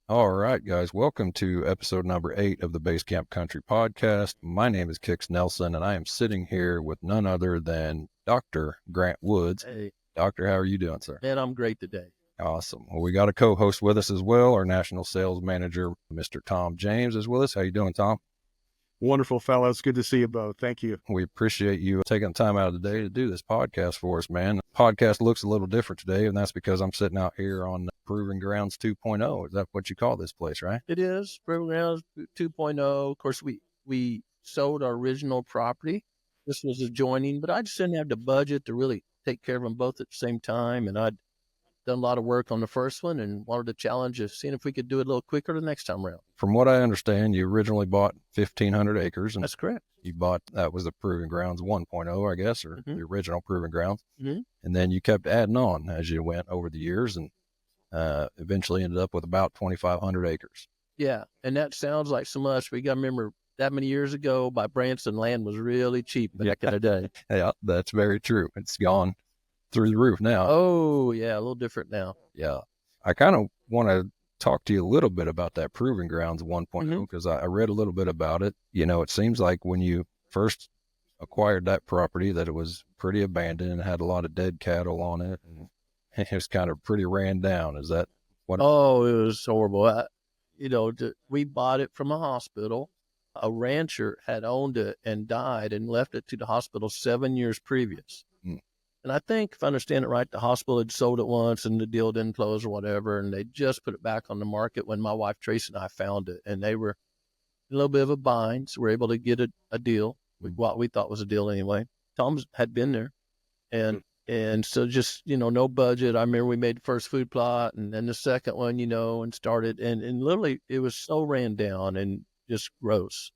All right, guys, welcome to episode number 8 of the Base Camp Country podcast. My name is Kix Nelson, and I am sitting here with none other than Dr. Grant Woods. Hey, Doctor, how are you doing, sir? man, I'm great today. Awesome. Well, we got a co-host with us as well. Our national sales manager, Mr. Tom James, is with us. How you doing, Tom? Wonderful, fellows. Good to see you both. Thank you. We appreciate you taking the time out of the day to do this podcast for us, man. The podcast looks a little different today, and that's because I'm sitting out here on Proving Grounds 2.0. Is that what you call this place, right? It is Proving Grounds 2.0. Of course, we sold our original property. This was adjoining, but I just didn't have the budget to really take care of them both at the same time. And I'd done a lot of work on the first one and wanted to challenge us, seeing if we could do it a little quicker the next time around. From what I understand, you originally bought 1,500 acres. And that's correct. That was the Proving Grounds 1.0, I guess, or the original Proving Grounds. Mm-hmm. And then you kept adding on as you went over the years and eventually ended up with about 2,500 acres. Yeah, and that sounds like so much, but you got to remember that many years ago by Branson, land was really cheap back in the day. Yeah, that's very true. It's gone through the roof now. Oh, yeah, a little different now. Yeah. I kind of want to talk to you a little bit about that Proving Grounds 1.0 because I read a little bit about it. You know, it seems like when you first acquired that property that it was pretty abandoned and had a lot of dead cattle on it. And it was kind of pretty ran down. Is that what? Oh, it was horrible. We bought it from a hospital. A rancher had owned it and died and left it to the hospital 7 years previous. And I think, if I understand it right, the hospital had sold it once and the deal didn't close or whatever. And they just put it back on the market when my wife, Tracy, and I found it. And they were in a little bit of a bind. So we were able to get a deal, what we thought was a deal anyway. Tom had been there. And so just, no budget. I remember we made the first food plot and then the second one, and started. And literally it was so ran down and just gross.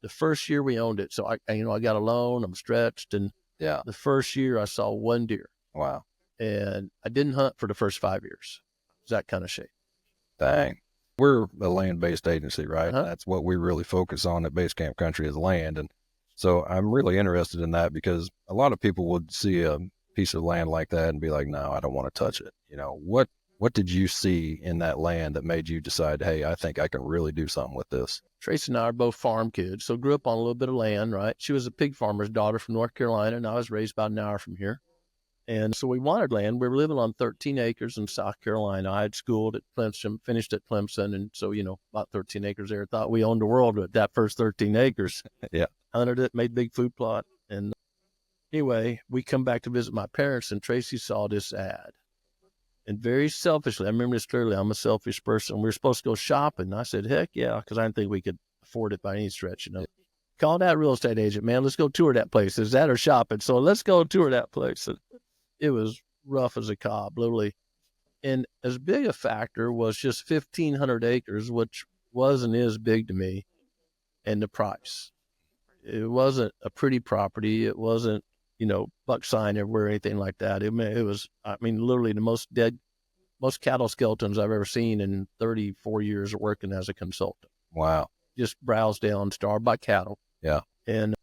The first year we owned it. So I got a loan, I'm stretched. And yeah, the first year I saw one deer. Wow. And I didn't hunt for the first 5 years. It was that kind of shape. Dang. We're a land-based agency, right? That's what we really focus on at Base Camp Country is land. And so I'm really interested in that because a lot of people would see a piece of land like that and be like, no, I don't want to touch it. What did you see in that land that made you decide, hey, I think I can really do something with this? Tracy and I are both farm kids, so grew up on a little bit of land, right? She was a pig farmer's daughter from North Carolina, and I was raised about an hour from here. And so we wanted land. We were living on 13 acres in South Carolina. I had schooled at Clemson, finished at Clemson, and so, about 13 acres there. Thought we owned the world with that first 13 acres. Yeah. Hunted it, made big food plot. And anyway, we come back to visit my parents, and Tracy saw this ad. And very selfishly, I remember this clearly, I'm a selfish person. We were supposed to go shopping. I said, heck yeah, because I didn't think we could afford it by any stretch, Called that real estate agent, man, let's go tour that place. Is that or shopping? So let's go tour that place. And it was rough as a cob, literally. And as big a factor was just 1,500 acres, which was and is big to me, and the price. It wasn't a pretty property. It wasn't, buck sign everywhere, anything like that. It was, literally the most cattle skeletons I've ever seen in 34 years of working as a consultant. Wow. Just browsed down, starved by cattle. Yeah.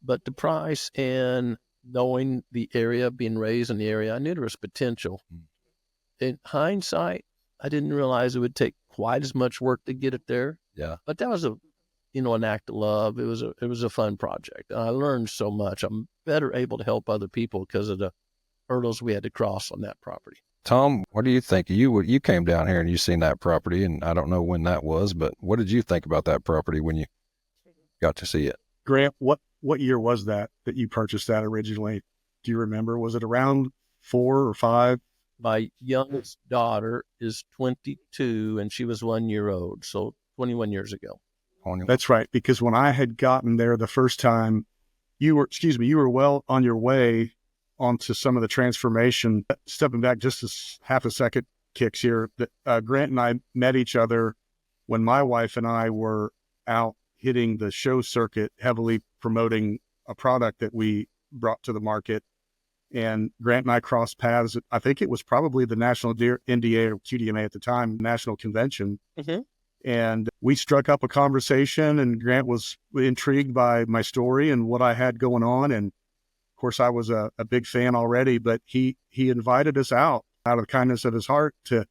But the price and knowing the area, being raised in the area, I knew there was potential. In hindsight, I didn't realize it would take quite as much work to get it there. Yeah. But that was an act of love. It was a fun project. And I learned so much. I'm better able to help other people because of the hurdles we had to cross on that property. Tom, what do you think? You came down here and you seen that property, and I don't know when that was, but what did you think about that property when you got to see it? Grant, what year was that you purchased that originally? Do you remember? Was it around 4 or 5? My youngest daughter is 22 and she was 1 year old. So 21 years ago. That's right. Because when I had gotten there the first time, you were well on your way onto some of the transformation. Stepping back just half a second, Kix here, that Grant and I met each other when my wife and I were out hitting the show circuit, heavily promoting a product that we brought to the market. And Grant and I crossed paths. I think it was probably the National NDA or QDMA at the time, National Convention. Mm-hmm. And we struck up a conversation, and Grant was intrigued by my story and what I had going on. And of course, I was a big fan already, but he invited us out of the kindness of his heart to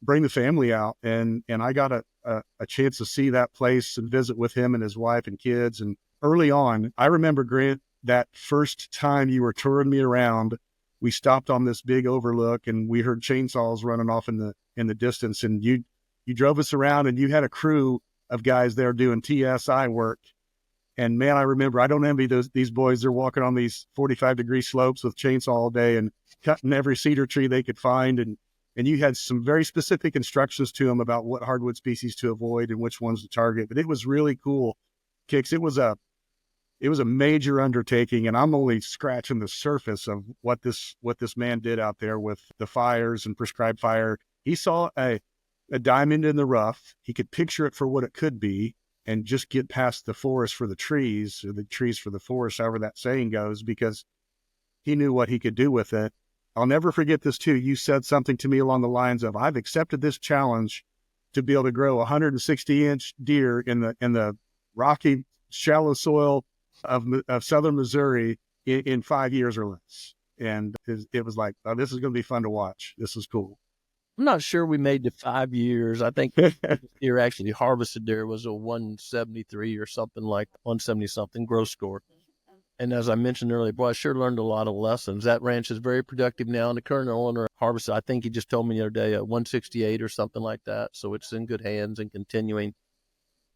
bring the family out. And I got a chance to see that place and visit with him and his wife and kids. And early on, I remember, Grant, that first time you were touring me around, we stopped on this big overlook and we heard chainsaws running off in the distance. And you drove us around and you had a crew of guys there doing TSI work. And man, I remember, I don't envy these boys. They're walking on these 45-degree slopes with chainsaw all day and cutting every cedar tree they could find. And you had some very specific instructions to them about what hardwood species to avoid and which ones to target. But it was really cool, Kix. It was a major undertaking, and I'm only scratching the surface of what this man did out there with the fires and prescribed fire. He saw a diamond in the rough. He could picture it for what it could be and just get past the forest for the trees, or the trees for the forest, however that saying goes, because he knew what he could do with it. I'll never forget this too. You said something to me along the lines of, I've accepted this challenge to be able to grow 160-inch deer in the rocky, shallow soil of southern Missouri in 5 years or less. And it was like, oh, this is going to be fun to watch. This is cool. I'm not sure we made the 5 years. I think deer actually harvested there was a 173 or something, like 170 something gross score. And as I mentioned earlier, boy, I sure learned a lot of lessons. That ranch is very productive now. And the current owner harvested, I think he just told me the other day, a 168 or something like that. So it's in good hands and continuing.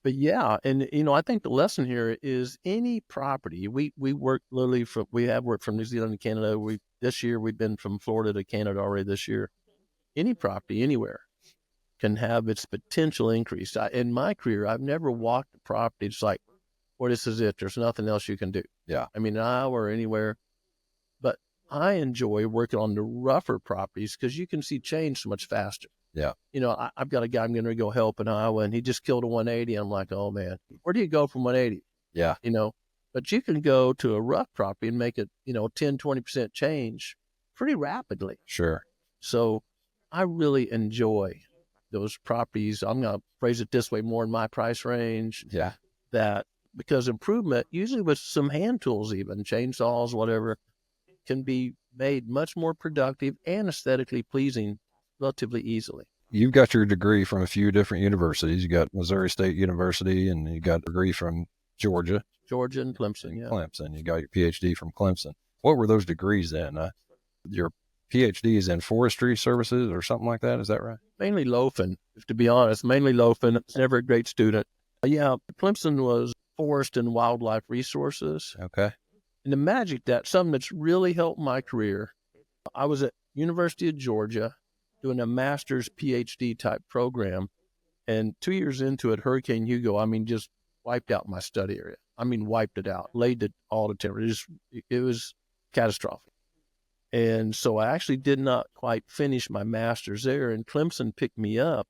But yeah, and I think the lesson here is any property. We work literally we have worked from New Zealand to Canada. This year we've been from Florida to Canada already this year. Any property anywhere can have its potential increase. In my career, I've never walked a property. It's like, well, this is it. There's nothing else you can do. Yeah. I mean, in Iowa or anywhere. But I enjoy working on the rougher properties because you can see change so much faster. Yeah. I've got a guy I'm going to go help in Iowa, and he just killed a 180. I'm like, oh, man, where do you go from 180? Yeah. But you can go to a rough property and make it, 10, 20% change pretty rapidly. Sure. So I really enjoy those properties. I'm going to phrase it this way, more in my price range. Yeah. That because improvement, usually with some hand tools, even chainsaws, whatever, can be made much more productive and aesthetically pleasing relatively easily. You've got your degree from a few different universities. You got Missouri State University, and you got a degree from Georgia. Georgia and Clemson, yeah. Clemson. You got your PhD from Clemson. What were those degrees in? Your PhD is in forestry services or something like that. Is that right? Mainly loafing, to be honest. Mainly loafing. I was never a great student. Yeah, Clemson was forest and wildlife resources. Okay. And the magic something that's really helped my career. I was at University of Georgia doing a master's PhD type program. And 2 years into it, Hurricane Hugo, just wiped out my study area. Wiped it out, laid it all to timber. It was catastrophic. And so I actually did not quite finish my master's there. And Clemson picked me up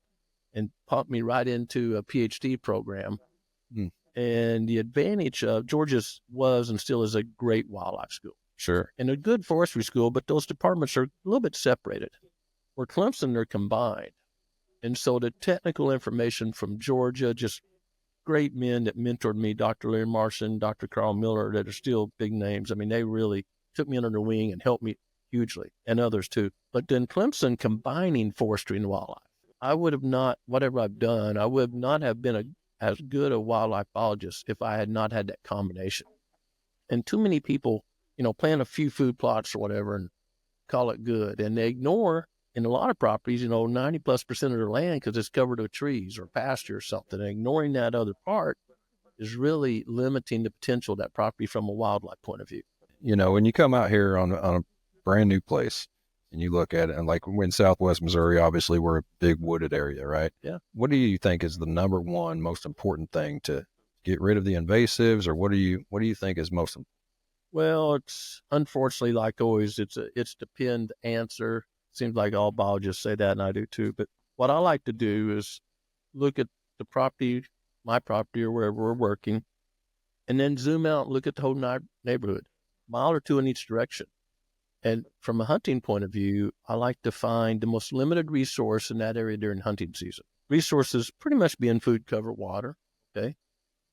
and pumped me right into a PhD program. And the advantage of Georgia's was and still is a great wildlife school. Sure. And a good forestry school, but those departments are a little bit separated. Where Clemson, they're combined. And so the technical information from Georgia, just great men that mentored me, Dr. Larry Marson, Dr. Carl Miller, that are still big names. They really took me under their wing and helped me hugely, and others too. But then Clemson combining forestry and wildlife. I would have not, whatever I've done, I would not have been as good a wildlife biologist if I had not had that combination. And too many people, plant a few food plots or whatever and call it good. And they ignore, in a lot of properties, 90+% of their land because it's covered with trees or pasture or something. And ignoring that other part is really limiting the potential of that property from a wildlife point of view. When you come out here on a brand new place and you look at it, and like in Southwest Missouri, obviously we're a big wooded area, right? Yeah. What do you think is the number one most important thing to get rid of the invasives, or what do you think is most important? Well, it's unfortunately, like always, it's the pinned answer. Seems like all biologists say that, and I do too. But what I like to do is look at the property, my property or wherever we're working, and then zoom out and look at the whole neighborhood, mile or two in each direction. And from a hunting point of view, I like to find the most limited resource in that area during hunting season. Resources pretty much being food, cover, water, okay?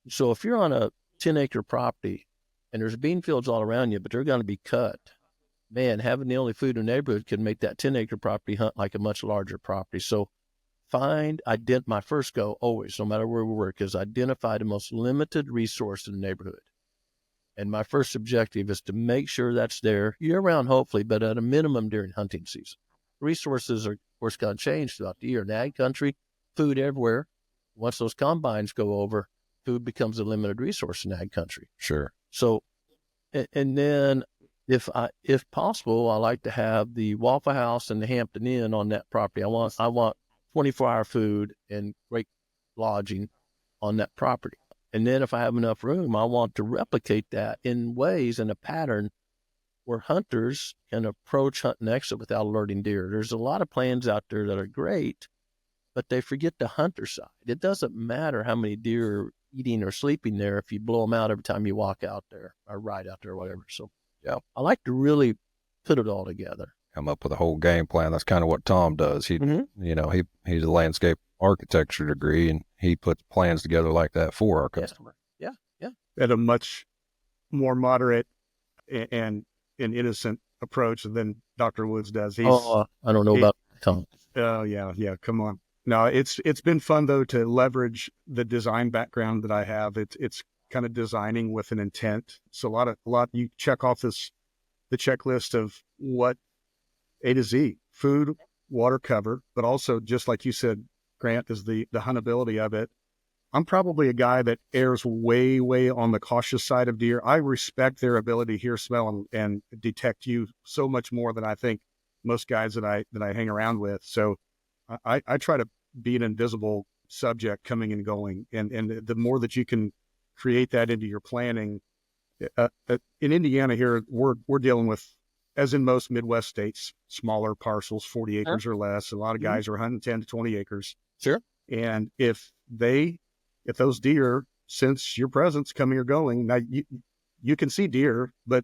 So if you're on a 10-acre property and there's bean fields all around you, but they're going to be cut, man, having the only food in the neighborhood can make that 10-acre property hunt like a much larger property. So my first goal always, no matter where we work, is identify the most limited resource in the neighborhood. And my first objective is to make sure that's there year-round, hopefully, but at a minimum during hunting season. Resources are, of course, going to change throughout the year. In ag country, food everywhere. Once those combines go over, food becomes a limited resource in ag country. Sure. So, and then if possible, I like to have the Waffle House and the Hampton Inn on that property. I want 24-hour food and great lodging on that property. And then if I have enough room, I want to replicate that in ways in a pattern where hunters can approach, hunt, and exit without alerting deer. There's a lot of plans out there that are great, but they forget the hunter side. It doesn't matter how many deer are eating or sleeping there if you blow them out every time you walk out there or ride out there or whatever. So yeah, I like to really put it all together. Come up with a whole game plan. That's kind of what Tom does. He, he's a landscape architecture degree, and he puts plans together like that for our customer. Yeah. At a much more moderate and innocent approach than Dr. Woods does. I don't know about Tom. Oh yeah. Come on. No, it's been fun though to leverage the design background that I have. It's kind of designing with an intent. So a lot you check off the checklist of what A to Z, food, water, cover, but also just like you said, Grant, is the huntability of it. I'm probably a guy that errs way, way on the cautious side of deer. I respect their ability to hear, smell, and detect you so much more than I think most guys that I hang around with. So I try to be an invisible subject coming and going. And the more that you can create that into your planning, in Indiana here, we're dealing with, as in most Midwest states, smaller parcels, 40 acres or less. A lot of guys are hunting 10 to 20 acres. Sure. And if those deer sense your presence coming or going, now you can see deer, but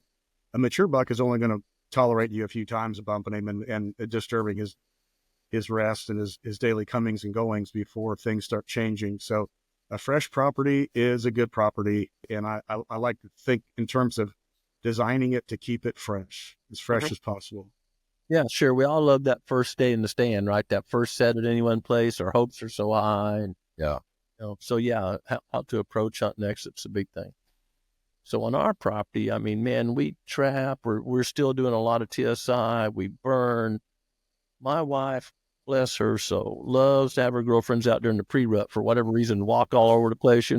a mature buck is only going to tolerate you a few times bumping him and disturbing his rest and his daily comings and goings before things start changing. So a fresh property is a good property. And I like to think in terms of designing it to keep it fresh as possible. Yeah, sure. We all love that first day in the stand, right? That first set at any one place. Our hopes are so high. And, so yeah, how to approach hunt and exit's a big thing. So on our property, I mean, man, we trap. We're still doing a lot of TSI. We burn. My wife, bless her soul, loves to have her girlfriends out during the pre-rut for whatever reason, walk all over the place,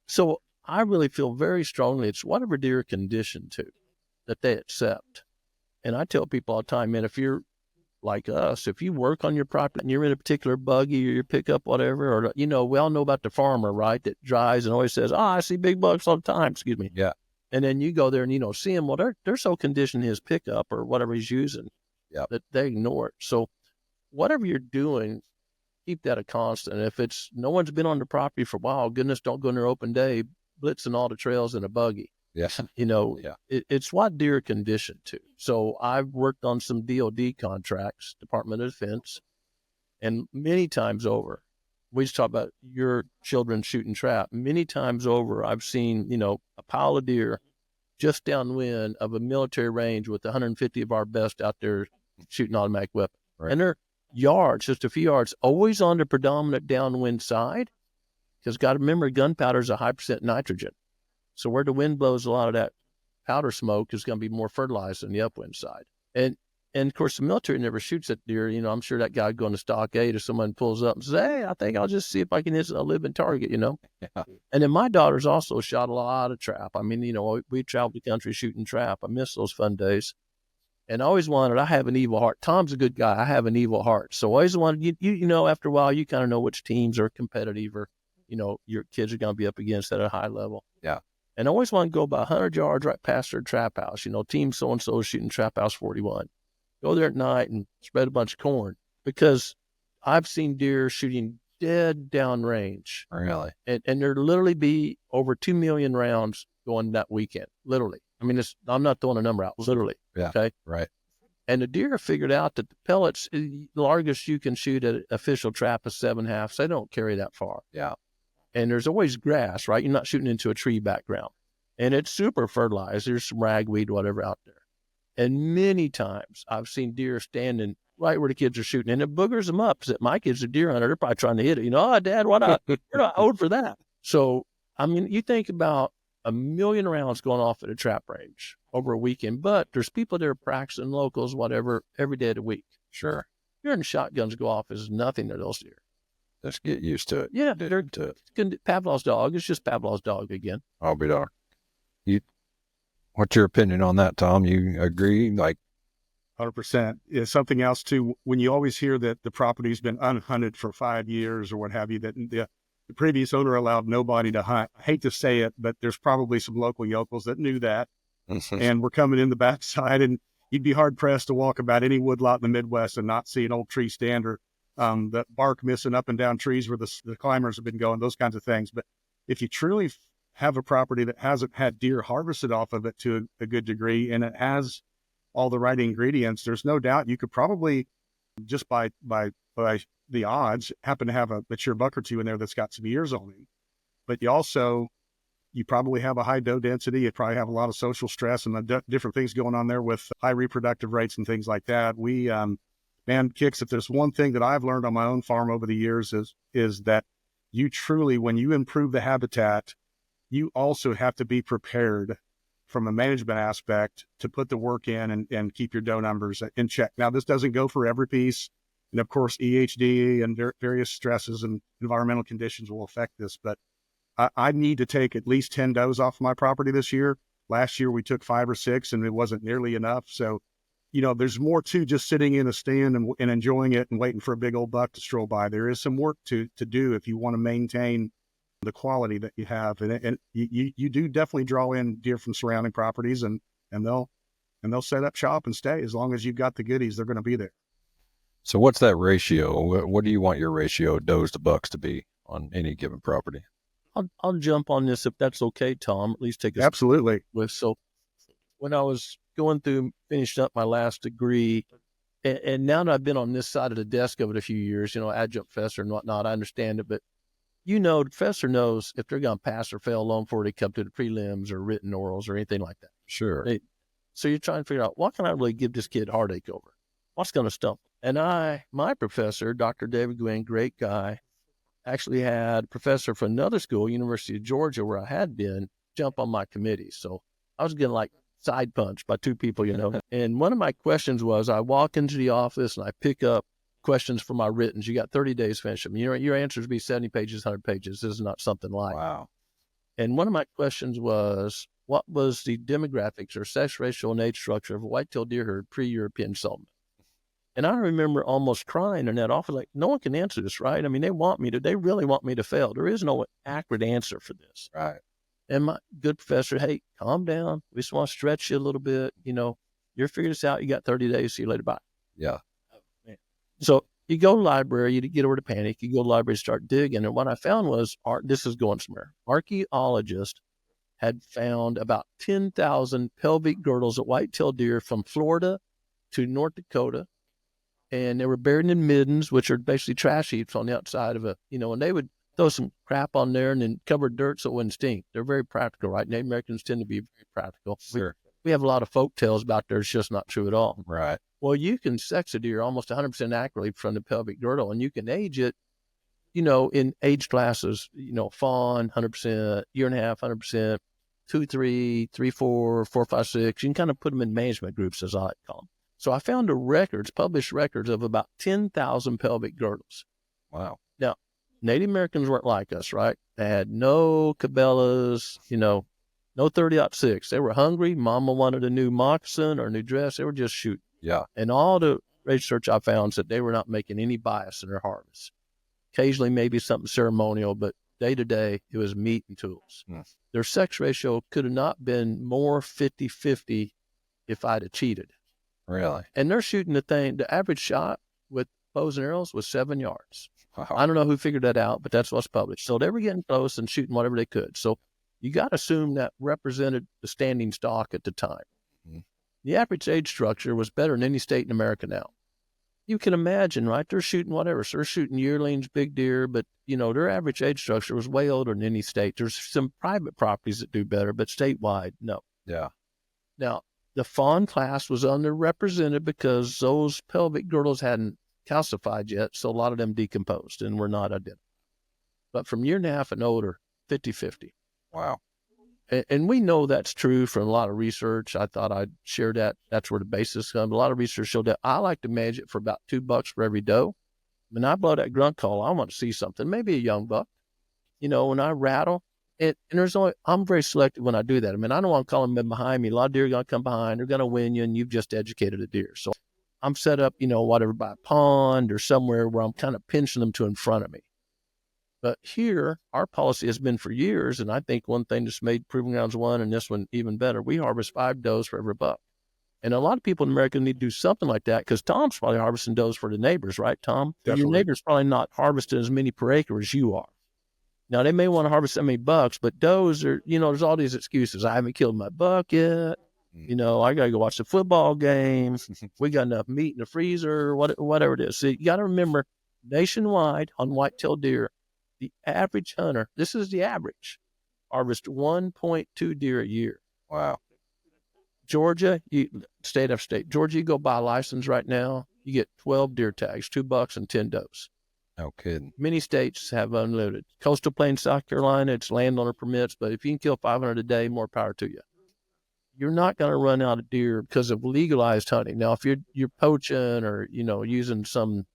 So I really feel very strongly it's whatever deer are conditioned to that they accept. And I tell people all the time, man, if you're like us, if you work on your property and you're in a particular buggy or your pickup, whatever, or, we all know about the farmer, right, that drives and always says, I see big bucks all the time, excuse me. Yeah. And then you go there and, see him, well, they're so conditioned his pickup or whatever he's using that they ignore it. So whatever you're doing, keep that a constant. If it's no one's been on the property for a while, goodness, don't go in their open day, blitzing all the trails in a buggy. Yes. It's what deer are conditioned to. So I've worked on some DOD contracts, Department of Defense, and many times over, we just talk about your children shooting trap. Many times over, I've seen, a pile of deer just downwind of a military range with 150 of our best out there shooting automatic weapons. Right. And they're yards, just a few yards, always on the predominant downwind side, because got to remember, gunpowder is a high percent nitrogen. So where the wind blows, a lot of that powder smoke is going to be more fertilized on the upwind side. And of course, the military never shoots at deer. I'm sure that guy going to stockade if someone pulls up and says, hey, I think I'll just see if I can hit a living target, Yeah. And then my daughter's also shot a lot of trap. I mean, we traveled the country shooting trap. I miss those fun days. And I always I have an evil heart. Tom's a good guy. I have an evil heart. So I always wanted, after a while, you kind of know which teams are competitive or, your kids are going to be up against at a high level. Yeah. And I always want to go about 100 yards right past their trap house. Team so-and-so is shooting trap house 41. Go there at night and spread a bunch of corn because I've seen deer shooting dead downrange. Really? And there literally be over 2 million rounds going that weekend, literally. I mean, I'm not throwing a number out, literally. Yeah, okay? Right. And the deer figured out that the pellets, the largest you can shoot at official trap is 7.5. So they don't carry that far. Yeah. And there's always grass, right? You're not shooting into a tree background. And it's super fertilized. There's some ragweed, whatever out there. And many times I've seen deer standing right where the kids are shooting, and it boogers them up. So my kid's a deer hunter. They're probably trying to hit it. Oh, Dad, why not? We're not old for that. So, I mean, you think about 1,000,000 rounds going off at a trap range over a weekend, but there's people that are practicing, locals, whatever, every day of the week. Sure. Hearing shotguns go off is nothing to those deer. Just get used to it. Yeah, they're to it. Pavlov's dog. It's just Pavlov's dog again. I'll be darned. What's your opinion on that, Tom? You agree? Like, 100%. Is something else too. When you always hear that the property's been unhunted for 5 years or what have you, that the previous owner allowed nobody to hunt. I hate to say it, but there's probably some local yokels that knew that, and we're coming in the backside, and you'd be hard pressed to walk about any woodlot in the Midwest and not see an old tree stand or the bark missing up and down trees where the climbers have been going, those kinds of things. But if you truly have a property that hasn't had deer harvested off of it to a good degree, and it has all the right ingredients, there's no doubt you could probably, just by the odds, happen to have a mature buck or two in there that's got some years on him. But you probably have a high doe density. You probably have a lot of social stress and the different things going on there with high reproductive rates and things like that. Man, Kicks, if there's one thing that I've learned on my own farm over the years is that you truly, when you improve the habitat, you also have to be prepared from a management aspect to put the work in and keep your doe numbers in check. Now, this doesn't go for every piece. And of course, EHD and various stresses and environmental conditions will affect this. But I need to take at least 10 does off my property this year. Last year, we took 5 or 6, and it wasn't nearly enough. So, there's more to just sitting in a stand and enjoying it and waiting for a big old buck to stroll by. There is some work to do if you want to maintain the quality that you have. And you do definitely draw in deer from surrounding properties, and they'll set up shop and stay. As long as you've got the goodies, they're going to be there. So what's that ratio? What do you want your ratio of does to bucks to be on any given property? I'll jump on this if that's okay, Tom. At least take a Absolutely. So when I was going through, finishing up my last degree, and now that I've been on this side of the desk of it a few years, adjunct professor and whatnot, I understand it. But the professor knows if they're going to pass or fail long before they come to the prelims or written orals or anything like that. Sure. So you're trying to figure out, what can I really give this kid heartache over? What's going to stump? And my professor, Dr. David Gwynn, great guy, actually had a professor from another school, University of Georgia, where I had been, jump on my committee. So I was getting like side punched by 2 people, And one of my questions was, I walk into the office and I pick up questions for my writtens. You got 30 days to finish them. Your answers be 70 pages, 100 pages. This is not something light. Wow. And one of my questions was, what was the demographics or sex ratio and age structure of a whitetail deer herd pre-European settlement? And I remember almost crying in that office, like, no one can answer this, right? I mean, they really want me to fail. There is no accurate answer for this. Right. And my good professor, hey, calm down. We just want to stretch you a little bit. You're figuring this out. You got 30 days. See you later. Bye. Yeah. So you go to the library, you get over to panic. You go to the library, start digging. And what I found was, this is going somewhere. Archaeologists had found about 10,000 pelvic girdles of whitetail deer from Florida to North Dakota. And they were buried in middens, which are basically trash heaps on the outside of and they would throw some crap on there and then cover dirt so it wouldn't stink. They're very practical, right? Native Americans tend to be very practical. Sure. We have a lot of folk tales about there. It's just not true at all. Right. Well, you can sex a deer almost 100% accurately from the pelvic girdle, and you can age it, in age classes, fawn, 100%, year and a half, 100%, 2, 3, 3, 4, 4, 5, 6. You can kind of put them in management groups, as I like to call them. So I found published records of about 10,000 pelvic girdles. Wow. Now, Native Americans weren't like us, right? They had no Cabela's, no 30-06. They were hungry. Mama wanted a new moccasin or a new dress. They were just shooting. Yeah. And all the research I found said they were not making any bias in their harvest. Occasionally, maybe something ceremonial, but day to day, it was meat and tools. Their sex ratio could have not been more 50-50 if I'd have cheated. Really? And they're shooting the average shot with bows and arrows was 7 yards. Wow. I don't know who figured that out, but that's what's published. So they were getting close and shooting whatever they could. So you got to assume that represented the standing stock at the time. Mm-hmm. The average age structure was better than any state in America now. You can imagine, right? They're shooting whatever. So they're shooting yearlings, big deer, but, their average age structure was way older than any state. There's some private properties that do better, but statewide, no. Yeah. Now, The fawn class was underrepresented because those pelvic girdles hadn't calcified yet, so a lot of them decomposed and were not identified. But from year and a half and older, 50-50. Wow. And we know that's true from a lot of research. I thought I'd share that. That's where the basis comes. A lot of research showed that. I like to manage it for about $2 for every doe. When I blow that grunt call, I want to see something, maybe a young buck. When I rattle, I'm very selective when I do that. I mean, I don't want to call them behind me. A lot of deer are going to come behind. They're going to win you, and you've just educated a deer. So I'm set up, whatever, by a pond or somewhere where I'm kind of pinching them to in front of me. But here, our policy has been for years, and I think one thing that's made Proving Grounds 1 and this one even better, we harvest 5 does for every buck. And a lot of people in America need to do something like that because Tom's probably harvesting does for the neighbors, right, Tom? Definitely. Your neighbor's probably not harvesting as many per acre as you are. Now, they may want to harvest so many bucks, but does are, there's all these excuses. I haven't killed my buck yet. I got to go watch the football game. We got enough meat in the freezer, whatever it is. So you got to remember, nationwide on whitetail deer, the average hunter, this is the average, harvest 1.2 deer a year. Wow. Georgia, state after state. Georgia, you go buy a license right now, you get 12 deer tags, $2 and 10 does. No kidding. Many states have unlimited. Coastal Plains, South Carolina, it's landowner permits, but if you can kill 500 a day, more power to you. You're not going to run out of deer because of legalized hunting. Now, if you're poaching or, using some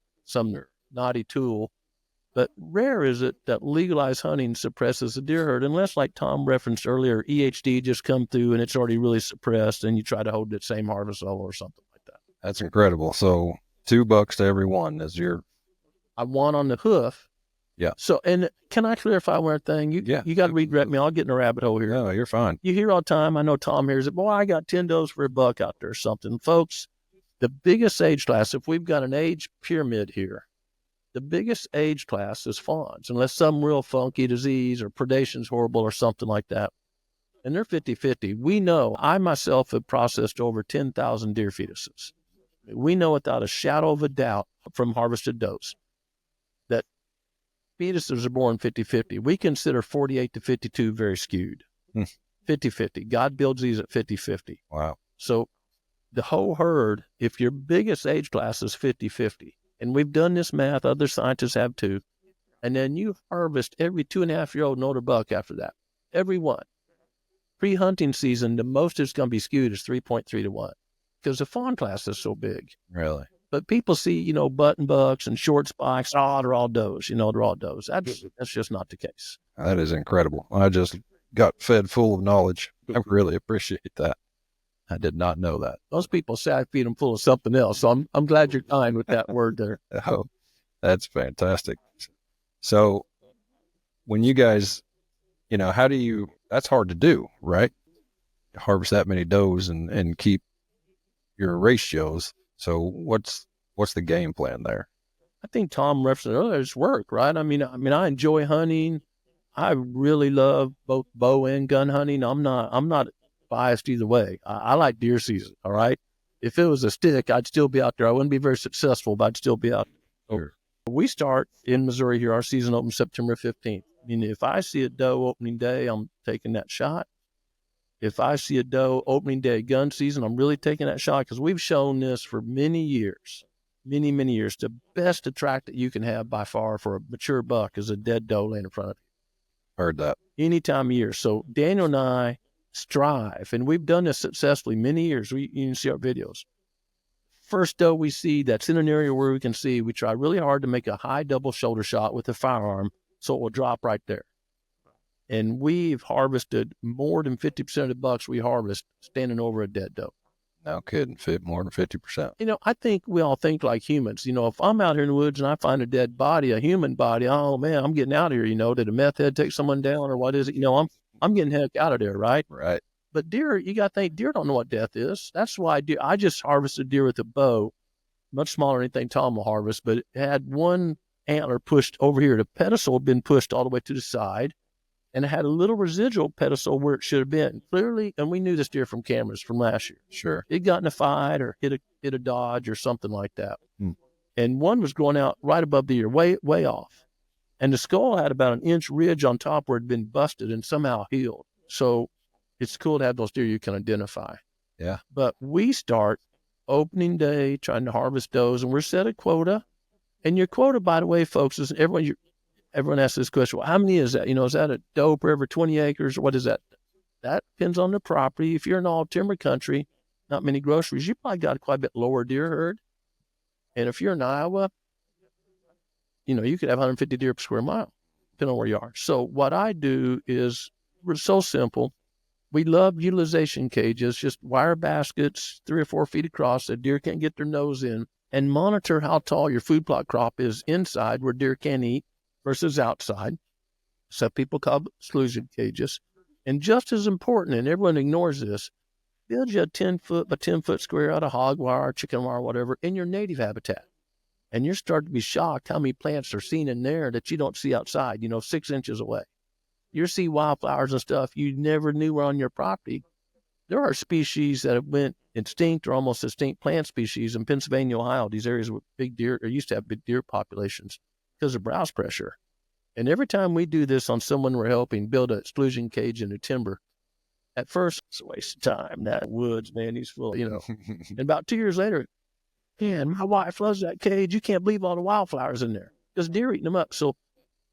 naughty tool, but rare is it that legalized hunting suppresses the deer herd, unless, like Tom referenced earlier, EHD just come through and it's already really suppressed and you try to hold that same harvest level or something like that. That's incredible. So $2 to every one is your... I want on the hoof. Yeah. So, and can I clarify one thing? You got to redirect me. I'll get in a rabbit hole here. No, you're fine. You hear all the time, I know Tom hears it, boy, I got 10 does for a buck out there or something. Folks, the biggest age class, if we've got an age pyramid here, the biggest age class is fawns, unless some real funky disease or predation's horrible or something like that. And they're 50-50. We know, I myself have processed over 10,000 deer fetuses. We know without a shadow of a doubt from harvested does that fetuses are born 50-50. We consider 48 to 52 very skewed. 50-50. God builds these at 50-50. Wow. So the whole herd, if your biggest age class is 50-50, and we've done this math, other scientists have too, and then you harvest every 2.5-year-old and older buck after that. Every one. Pre-hunting season, the most it's going to be skewed is 3.3 to 1 because the fawn class is so big. Really? But people see, button bucks and short spikes. Oh, they're all does. They're all does. That's just not the case. That is incredible. I just got fed full of knowledge. I really appreciate that. I did not know that. Most people say I feed them full of something else. So I'm glad you're kind with that word there. Oh, that's fantastic. So when you guys, how do you, that's hard to do, right? Harvest that many does and keep your ratios. So what's the game plan there? I think Tom referenced it earlier. It's work, right? I mean, I enjoy hunting. I really love both bow and gun hunting. I'm not biased either way. I like deer season. All right. If it was a stick, I'd still be out there. I wouldn't be very successful, but I'd still be out there. Sure. We start in Missouri here. Our season opens September 15th. I mean, if I see a doe opening day, I'm taking that shot. If I see a doe opening day gun season, I'm really taking that shot because we've shown this for many years. Many, many years. The best attract that you can have by far for a mature buck is a dead doe laying in front of you. Heard that. Any time of year. So Daniel and I strive, and we've done this successfully many years. You can see our videos. First doe we see that's in an area where we can see, we try really hard to make a high double shoulder shot with a firearm so it will drop right there. And we've harvested more than 50% of the bucks we harvest standing over a dead doe. No kidding, fit more than 50%. I think we all think like humans. If I'm out here in the woods and I find a dead body, a human body, oh man, I'm getting out of here. Did a meth head take someone down or what is it? I'm getting heck out of there, right? Right. But deer, you got to think, deer don't know what death is. That's why I just harvested deer with a bow, much smaller than anything Tom will harvest, but it had one antler pushed over here. The pedestal had been pushed all the way to the side, and it had a little residual pedestal where it should have been. Clearly, and we knew this deer from cameras from last year. Sure. It got in a fight or hit a dodge or something like that. And one was growing out right above the ear, way off. And the skull had about an inch ridge on top where it had been busted and somehow healed. So it's cool to have those deer you can identify. Yeah. But we start opening day trying to harvest does, and we're set a quota. And your quota, by the way, folks, is everyone asks this question, well, how many is that? Is that a doe per every 20 acres? What is that? That depends on the property. If you're in all timber country, not many groceries, you probably got quite a bit lower deer herd. And if you're in Iowa, you could have 150 deer per square mile, depending on where you are. So what I do is, we're so simple. We love utilization cages, just wire baskets 3 or 4 feet across that deer can't get their nose in, and monitor how tall your food plot crop is inside where deer can eat versus outside. So people call exclusion cages. And just as important, and everyone ignores this, build you a 10-foot by 10-foot square out of hog wire, chicken wire, whatever, in your native habitat. And you're starting to be shocked how many plants are seen in there that you don't see outside, 6 inches away. You see wildflowers and stuff you never knew were on your property. There are species that have went extinct or almost extinct plant species in Pennsylvania, Ohio, these areas with big deer, or used to have big deer populations because of browse pressure. And every time we do this on someone we're helping build an exclusion cage in the timber, at first, it's a waste of time. That woods, man, he's full, And about 2 years later, man, my wife loves that cage. You can't believe all the wildflowers in there because deer eating them up. So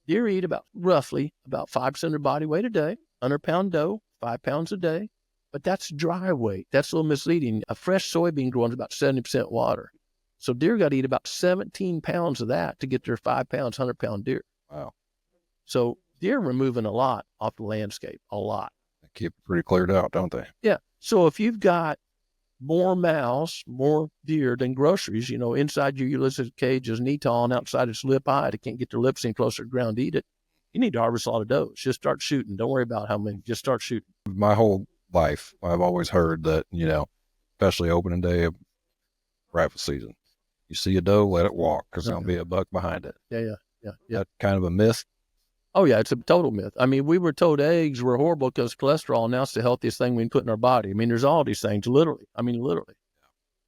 deer eat roughly about 5% of their body weight a day. 100-pound doe, 5 pounds a day. But that's dry weight. That's a little misleading. A fresh soybean grown is about 70% water. So deer got to eat about 17 pounds of that to get their 5 pounds, 100-pound deer. Wow. So deer are moving a lot off the landscape, a lot. They keep it pretty cleared out, don't they? Yeah. So if you've got more mouse, more deer than groceries, inside your Ulysses cage is Netal, and outside it's lip eye. They can't get their lips in closer to the ground to eat it. You need to harvest a lot of does. Just start shooting. Don't worry about how many. Just start shooting. My whole life, I've always heard that, especially opening day of rifle season, you see a doe, let it walk because there'll be a buck behind it. Yeah. That kind of a myth. Oh, yeah, it's a total myth. I mean, we were told eggs were horrible because cholesterol, and now it's the healthiest thing we can put in our body. I mean, there's all these things, literally.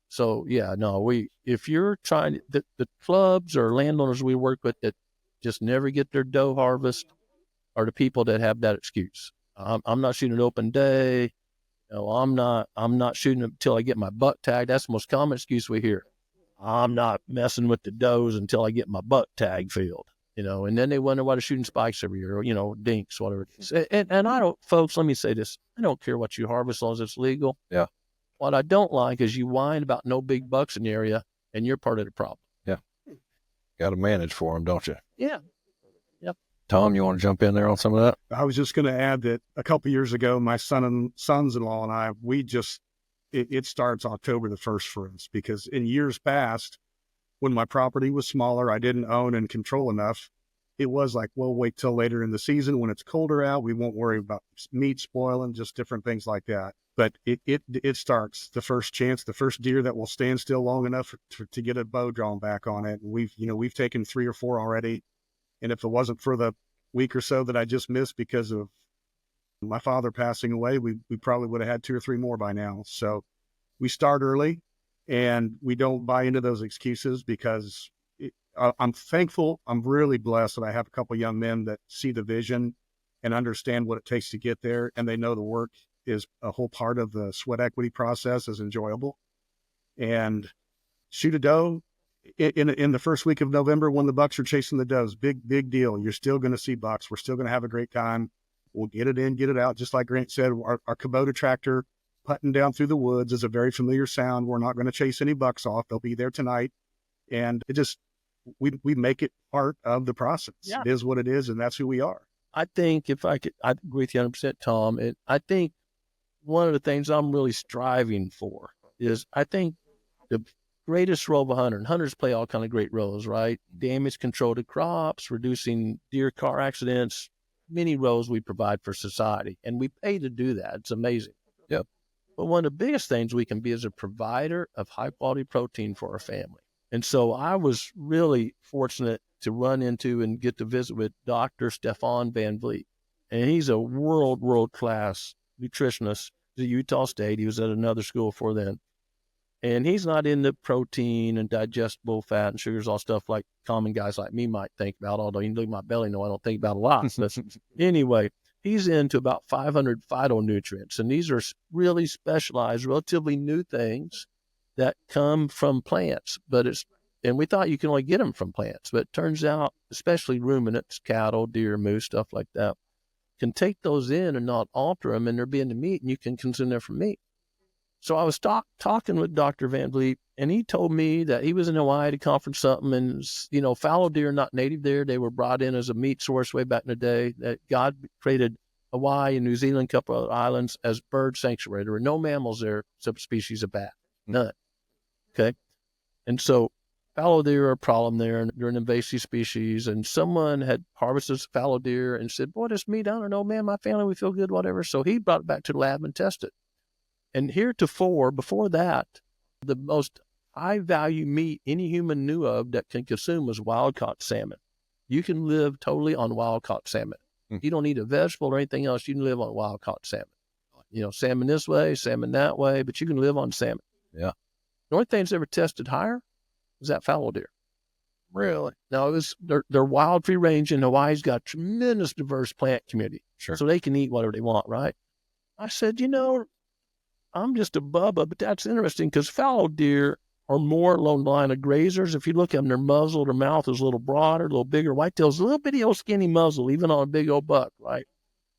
So, yeah, no, if you're trying, the clubs or landowners we work with that just never get their doe harvest are the people that have that excuse. I'm not shooting an open day. I'm not shooting until I get my buck tag. That's the most common excuse we hear. I'm not messing with the does until I get my buck tag filled. And then they wonder why they're shooting spikes every year, or, dinks, whatever it is. And I don't, folks, let me say this. I don't care what you harvest as long as it's legal. Yeah. What I don't like is you whine about no big bucks in the area, and you're part of the problem. Yeah. Got to manage for them, don't you? Yeah. Yep. Tom, you want to jump in there on some of that? I was just going to add that a couple of years ago, my sons-in-law and I, it starts October the 1st for us, because in years past, when my property was smaller, I didn't own and control enough. It was like, we'll wait till later in the season when it's colder out. We won't worry about meat spoiling, just different things like that. But it starts the first chance, the first deer that will stand still long enough to get a bow drawn back on it. And we've taken 3 or 4 already. And if it wasn't for the week or so that I just missed because of my father passing away, we probably would have had 2 or 3 more by now. So we start early. And we don't buy into those excuses because I'm thankful. I'm really blessed that I have a couple of young men that see the vision and understand what it takes to get there. And they know the work is a whole part of the sweat equity process is enjoyable. And shoot a doe in the first week of November when the bucks are chasing the does. Big deal. You're still going to see bucks. We're still going to have a great time. We'll get it in, get it out. Just like Grant said, our Kubota tractor putting down through the woods is a very familiar sound. We're not going to chase any bucks off. They'll be there tonight. And we make it part of the process. Yeah. It is what it is, and that's who we are. I think I agree with you 100%, Tom. And I think one of the things I'm really striving for is I think the greatest role of a hunter, and hunters play all kind of great roles, right? Damage control to crops, reducing deer car accidents, many roles we provide for society. And we pay to do that. It's amazing. Yep. But one of the biggest things we can be is a provider of high-quality protein for our family. And so I was really fortunate to run into and get to visit with Dr. Stefan Van Vliet. And he's a world-class nutritionist at Utah State. He was at another school before then. And he's not into protein and digestible fat and sugars, all stuff like common guys like me might think about, although you can look at my belly, no, I don't think about a lot. But anyway, he's into about 500 phytonutrients, and these are really specialized, relatively new things that come from plants. And we thought you can only get them from plants, but it turns out, especially ruminants, cattle, deer, moose, stuff like that, can take those in and not alter them, and they're being the meat, and you can consume them from meat. So I was talking with Dr. Van Vliet, and he told me that he was in Hawaii at a conference something, and, fallow deer are not native there. They were brought in as a meat source way back in the day, that God created Hawaii and New Zealand, a couple of islands, as bird sanctuary. There were no mammals there, subspecies of bat, none. Okay. And so fallow deer are a problem there, and they're an invasive species. And someone had harvested fallow deer and said, boy, this meat, I don't know, man, my family, we feel good, whatever. So he brought it back to the lab and tested it. And heretofore, before that, the most high-value meat any human knew of that can consume was wild-caught salmon. You can live totally on wild-caught salmon. You don't need a vegetable or anything else. You can live on wild-caught salmon. Salmon this way, salmon that way, but you can live on salmon. Yeah. The only thing that's ever tested higher is that fallow deer. Really? Now, they're wild free range, and Hawaii's got a tremendous diverse plant community. Sure. So they can eat whatever they want, right? I said, I'm just a bubba, but that's interesting because fallow deer are more along the line of grazers. If you look at them, their muzzle, their mouth is a little broader, a little bigger. Whitetail's a little bitty old skinny muzzle, even on a big old buck, right?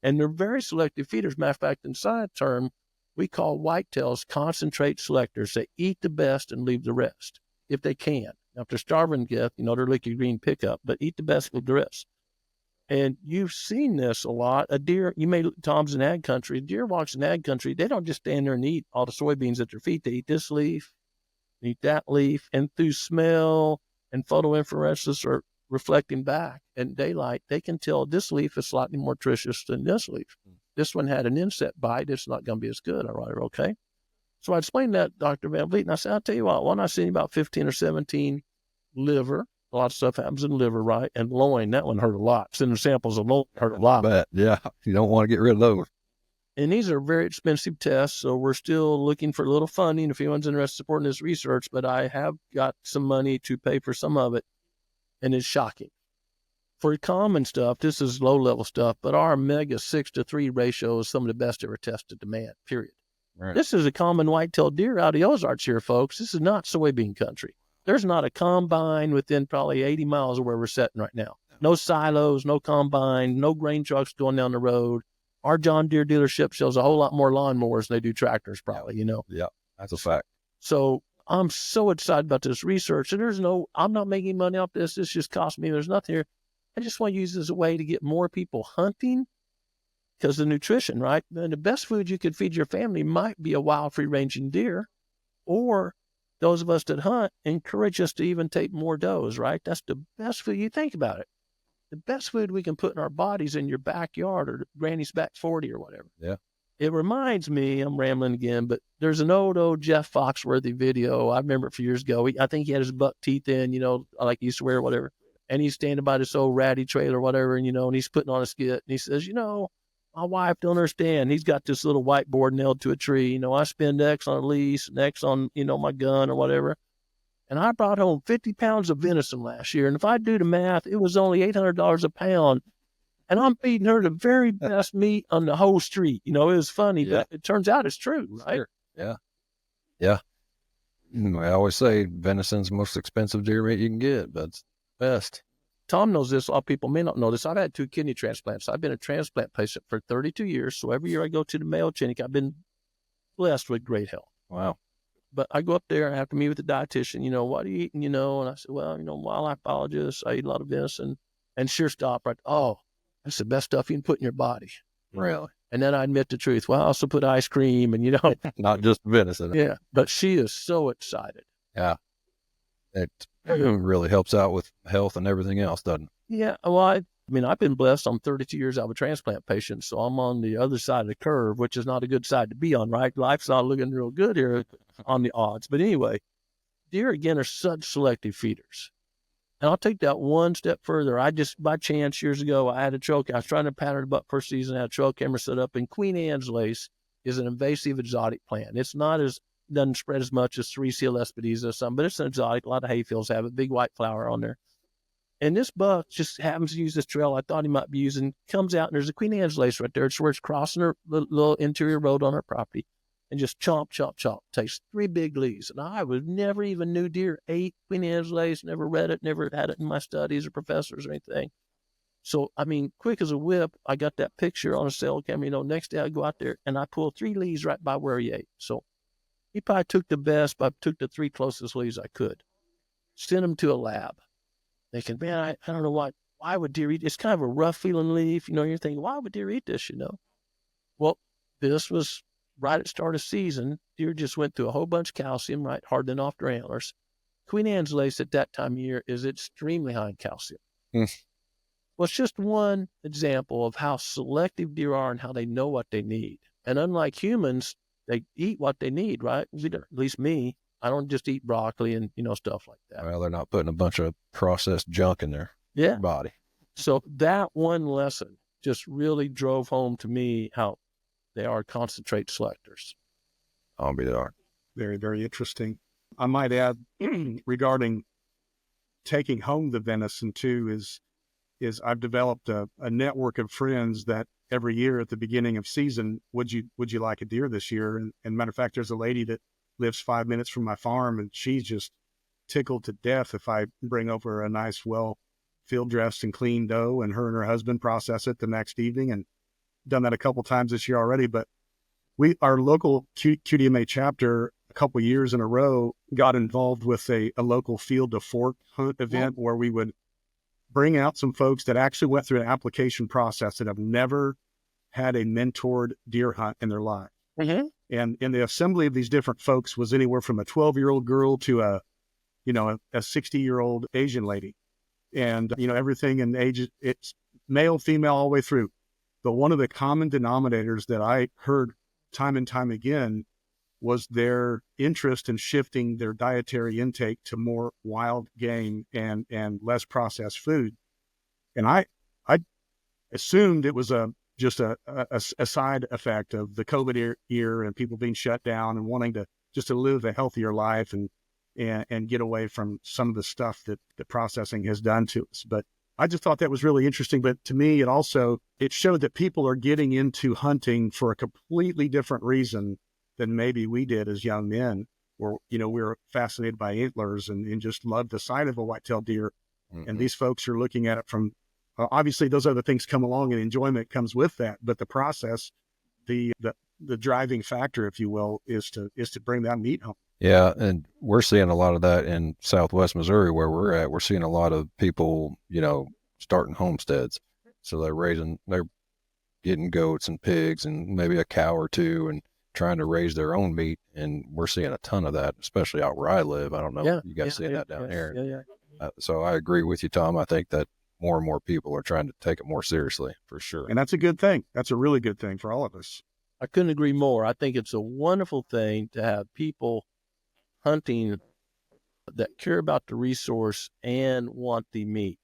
And they're very selective feeders. Matter of fact, in science term, we call whitetails concentrate selectors. They eat the best and leave the rest, if they can. Now, if they're starving to death, they're liquid green pickup, but eat the best, leave the rest. And you've seen this a lot. A deer, Tom's in ag country. A deer walks in ag country. They don't just stand there and eat all the soybeans at their feet. They eat this leaf, eat that leaf, and through smell and photoinfluorescence or reflecting back in daylight, they can tell this leaf is slightly more nutritious than this leaf. This one had an insect bite. It's not going to be as good. All right, okay. So I explained that to Dr. Van Vliet, and I said, I'll tell you what, why not send you about 15 or 17 liver? A lot of stuff happens in the liver, right? And loin, that one hurt a lot. Sending samples of loin hurt a lot. But yeah, you don't want to get rid of those. And these are very expensive tests, so we're still looking for a little funding if anyone's interested in supporting this research, but I have got some money to pay for some of it, and it's shocking. For common stuff, this is low-level stuff, but our omega 6:3 ratio is some of the best ever tested to man, period. Right. This is a common white-tailed deer out of the Ozarks here, folks. This is not soybean country. There's not a combine within probably 80 miles of where we're sitting right now. No silos, no combine, no grain trucks going down the road. Our John Deere dealership sells a whole lot more lawnmowers than they do tractors, probably, Yeah, that's a fact. So I'm so excited about this research. And I'm not making money off this. This just cost me. There's nothing here. I just want to use this as a way to get more people hunting because the nutrition, right? And the best food you could feed your family might be a wild free-ranging deer, or those of us that hunt encourage us to even take more does, right? That's the best food. You think about it. The best food we can put in our bodies in your backyard or Granny's back 40 or whatever. Yeah. It reminds me, I'm rambling again, but there's an old Jeff Foxworthy video. I remember it a few years ago. I think he had his buck teeth in, like he used to wear or whatever. And he's standing by this old ratty trailer or whatever, and, and he's putting on a skit. And he says, my wife don't understand. He's got this little whiteboard nailed to a tree. I spend X on a lease and X on, my gun or whatever. And I brought home 50 pounds of venison last year. And if I do the math, it was only $800 a pound. And I'm feeding her the very best meat on the whole street. It was funny, but it turns out it's true, right? Sure. Yeah. Yeah. I always say venison's the most expensive deer meat you can get, but it's best. Tom knows this. A lot of people may not know this. I've had 2 kidney transplants. I've been a transplant patient for 32 years. So every year I go to the Mayo Clinic, I've been blessed with great health. Wow. But I go up there and I have to meet with the dietitian, what are you eating, and I said, well, wildlife biologist, I eat a lot of venison. And sure stop right. Oh, that's the best stuff you can put in your body. Really? And then I admit the truth. Well, I also put ice cream and, Not just venison. Yeah. But she is so excited. Yeah. It really helps out with health and everything else, doesn't it? Yeah. Well, I've been blessed. I'm 32 years out of a transplant patient, so I'm on the other side of the curve, which is not a good side to be on, right? Life's not looking real good here on the odds. But anyway, deer, again, are such selective feeders. And I'll take that one step further. I just, by chance, years ago, I had a trail. I was trying to pattern a buck first season. I had a trail camera set up, and Queen Anne's lace is an invasive exotic plant. It's not doesn't spread as much as 3 CL espadiza or something, but it's an exotic. A lot of hay fields have it. Big white flower on there. And this buck just happens to use this trail I thought he might be using, comes out, and there's a Queen Anne's lace right there. It's where it's crossing her little interior road on our property, and just chomp, chomp, chomp. Takes 3 big leaves. And I was never even knew deer ate Queen Anne's lace, never read it, never had it in my studies or professors or anything. So, I mean, quick as a whip, I got that picture on a cell camera. Next day I go out there and I pull 3 leaves right by where he ate. So he probably took the best, but I took the 3 closest leaves I could. Sent them to a lab. Thinking, man, I don't know why would deer eat? It's kind of a rough feeling leaf. You're thinking, why would deer eat this, Well, this was right at start of season. Deer just went through a whole bunch of calcium, right, hardening off their antlers. Queen Anne's lace at that time of year is extremely high in calcium. Well, it's just one example of how selective deer are and how they know what they need. And unlike humans, they eat what they need, right? At least me. I don't just eat broccoli and, stuff like that. Well, they're not putting a bunch of processed junk in their body. So that one lesson just really drove home to me how they are concentrate selectors. I'll be darned. Very, very interesting. I might add regarding taking home the venison too is I've developed a network of friends that every year at the beginning of season, would you like a deer this year? And matter of fact, there's a lady that lives 5 minutes from my farm, and she's just tickled to death if I bring over a nice, well field dressed and clean doe, and her husband process it the next evening, and done that a couple times this year already. But our local QDMA chapter a couple years in a row got involved with a local field to fork hunt event where we would bring out some folks that actually went through an application process that have never had a mentored deer hunt in their life. Mm-hmm. And in the assembly of these different folks was anywhere from a 12-year-old girl to a 60-year-old Asian lady. And, everything in age, it's male, female, all the way through. But one of the common denominators that I heard time and time again was their interest in shifting their dietary intake to more wild game and less processed food. And I assumed it was just a side effect of the COVID year and people being shut down and wanting to live a healthier life and get away from some of the stuff that the processing has done to us. But I just thought that was really interesting. But to me, it showed that people are getting into hunting for a completely different reason than maybe we did as young men, where, we were fascinated by antlers and just loved the sight of a whitetail deer. Mm-hmm. And these folks are looking at it from, obviously those other things come along and enjoyment comes with that. But the process, the driving factor, if you will, is to bring that meat home. Yeah, and we're seeing a lot of that in Southwest Missouri where we're at. We're seeing a lot of people, starting homesteads. So they're getting goats and pigs and maybe a cow or two and trying to raise their own meat. And we're seeing a ton of that, especially out where I live. I don't know if you guys see that down here. Yeah. So I agree with you, Tom. I think that more and more people are trying to take it more seriously, for sure. And that's a good thing. That's a really good thing for all of us. I couldn't agree more. I think it's a wonderful thing to have people hunting that care about the resource and want the meat.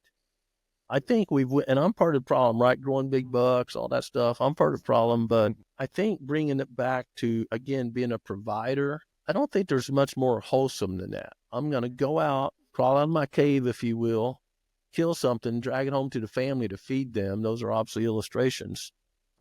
I think and I'm part of the problem, right? Growing big bucks, all that stuff. I'm part of the problem, but I think bringing it back to, again, being a provider, I don't think there's much more wholesome than that. I'm going to go out, crawl out of my cave, if you will, kill something, drag it home to the family to feed them. Those are obviously illustrations.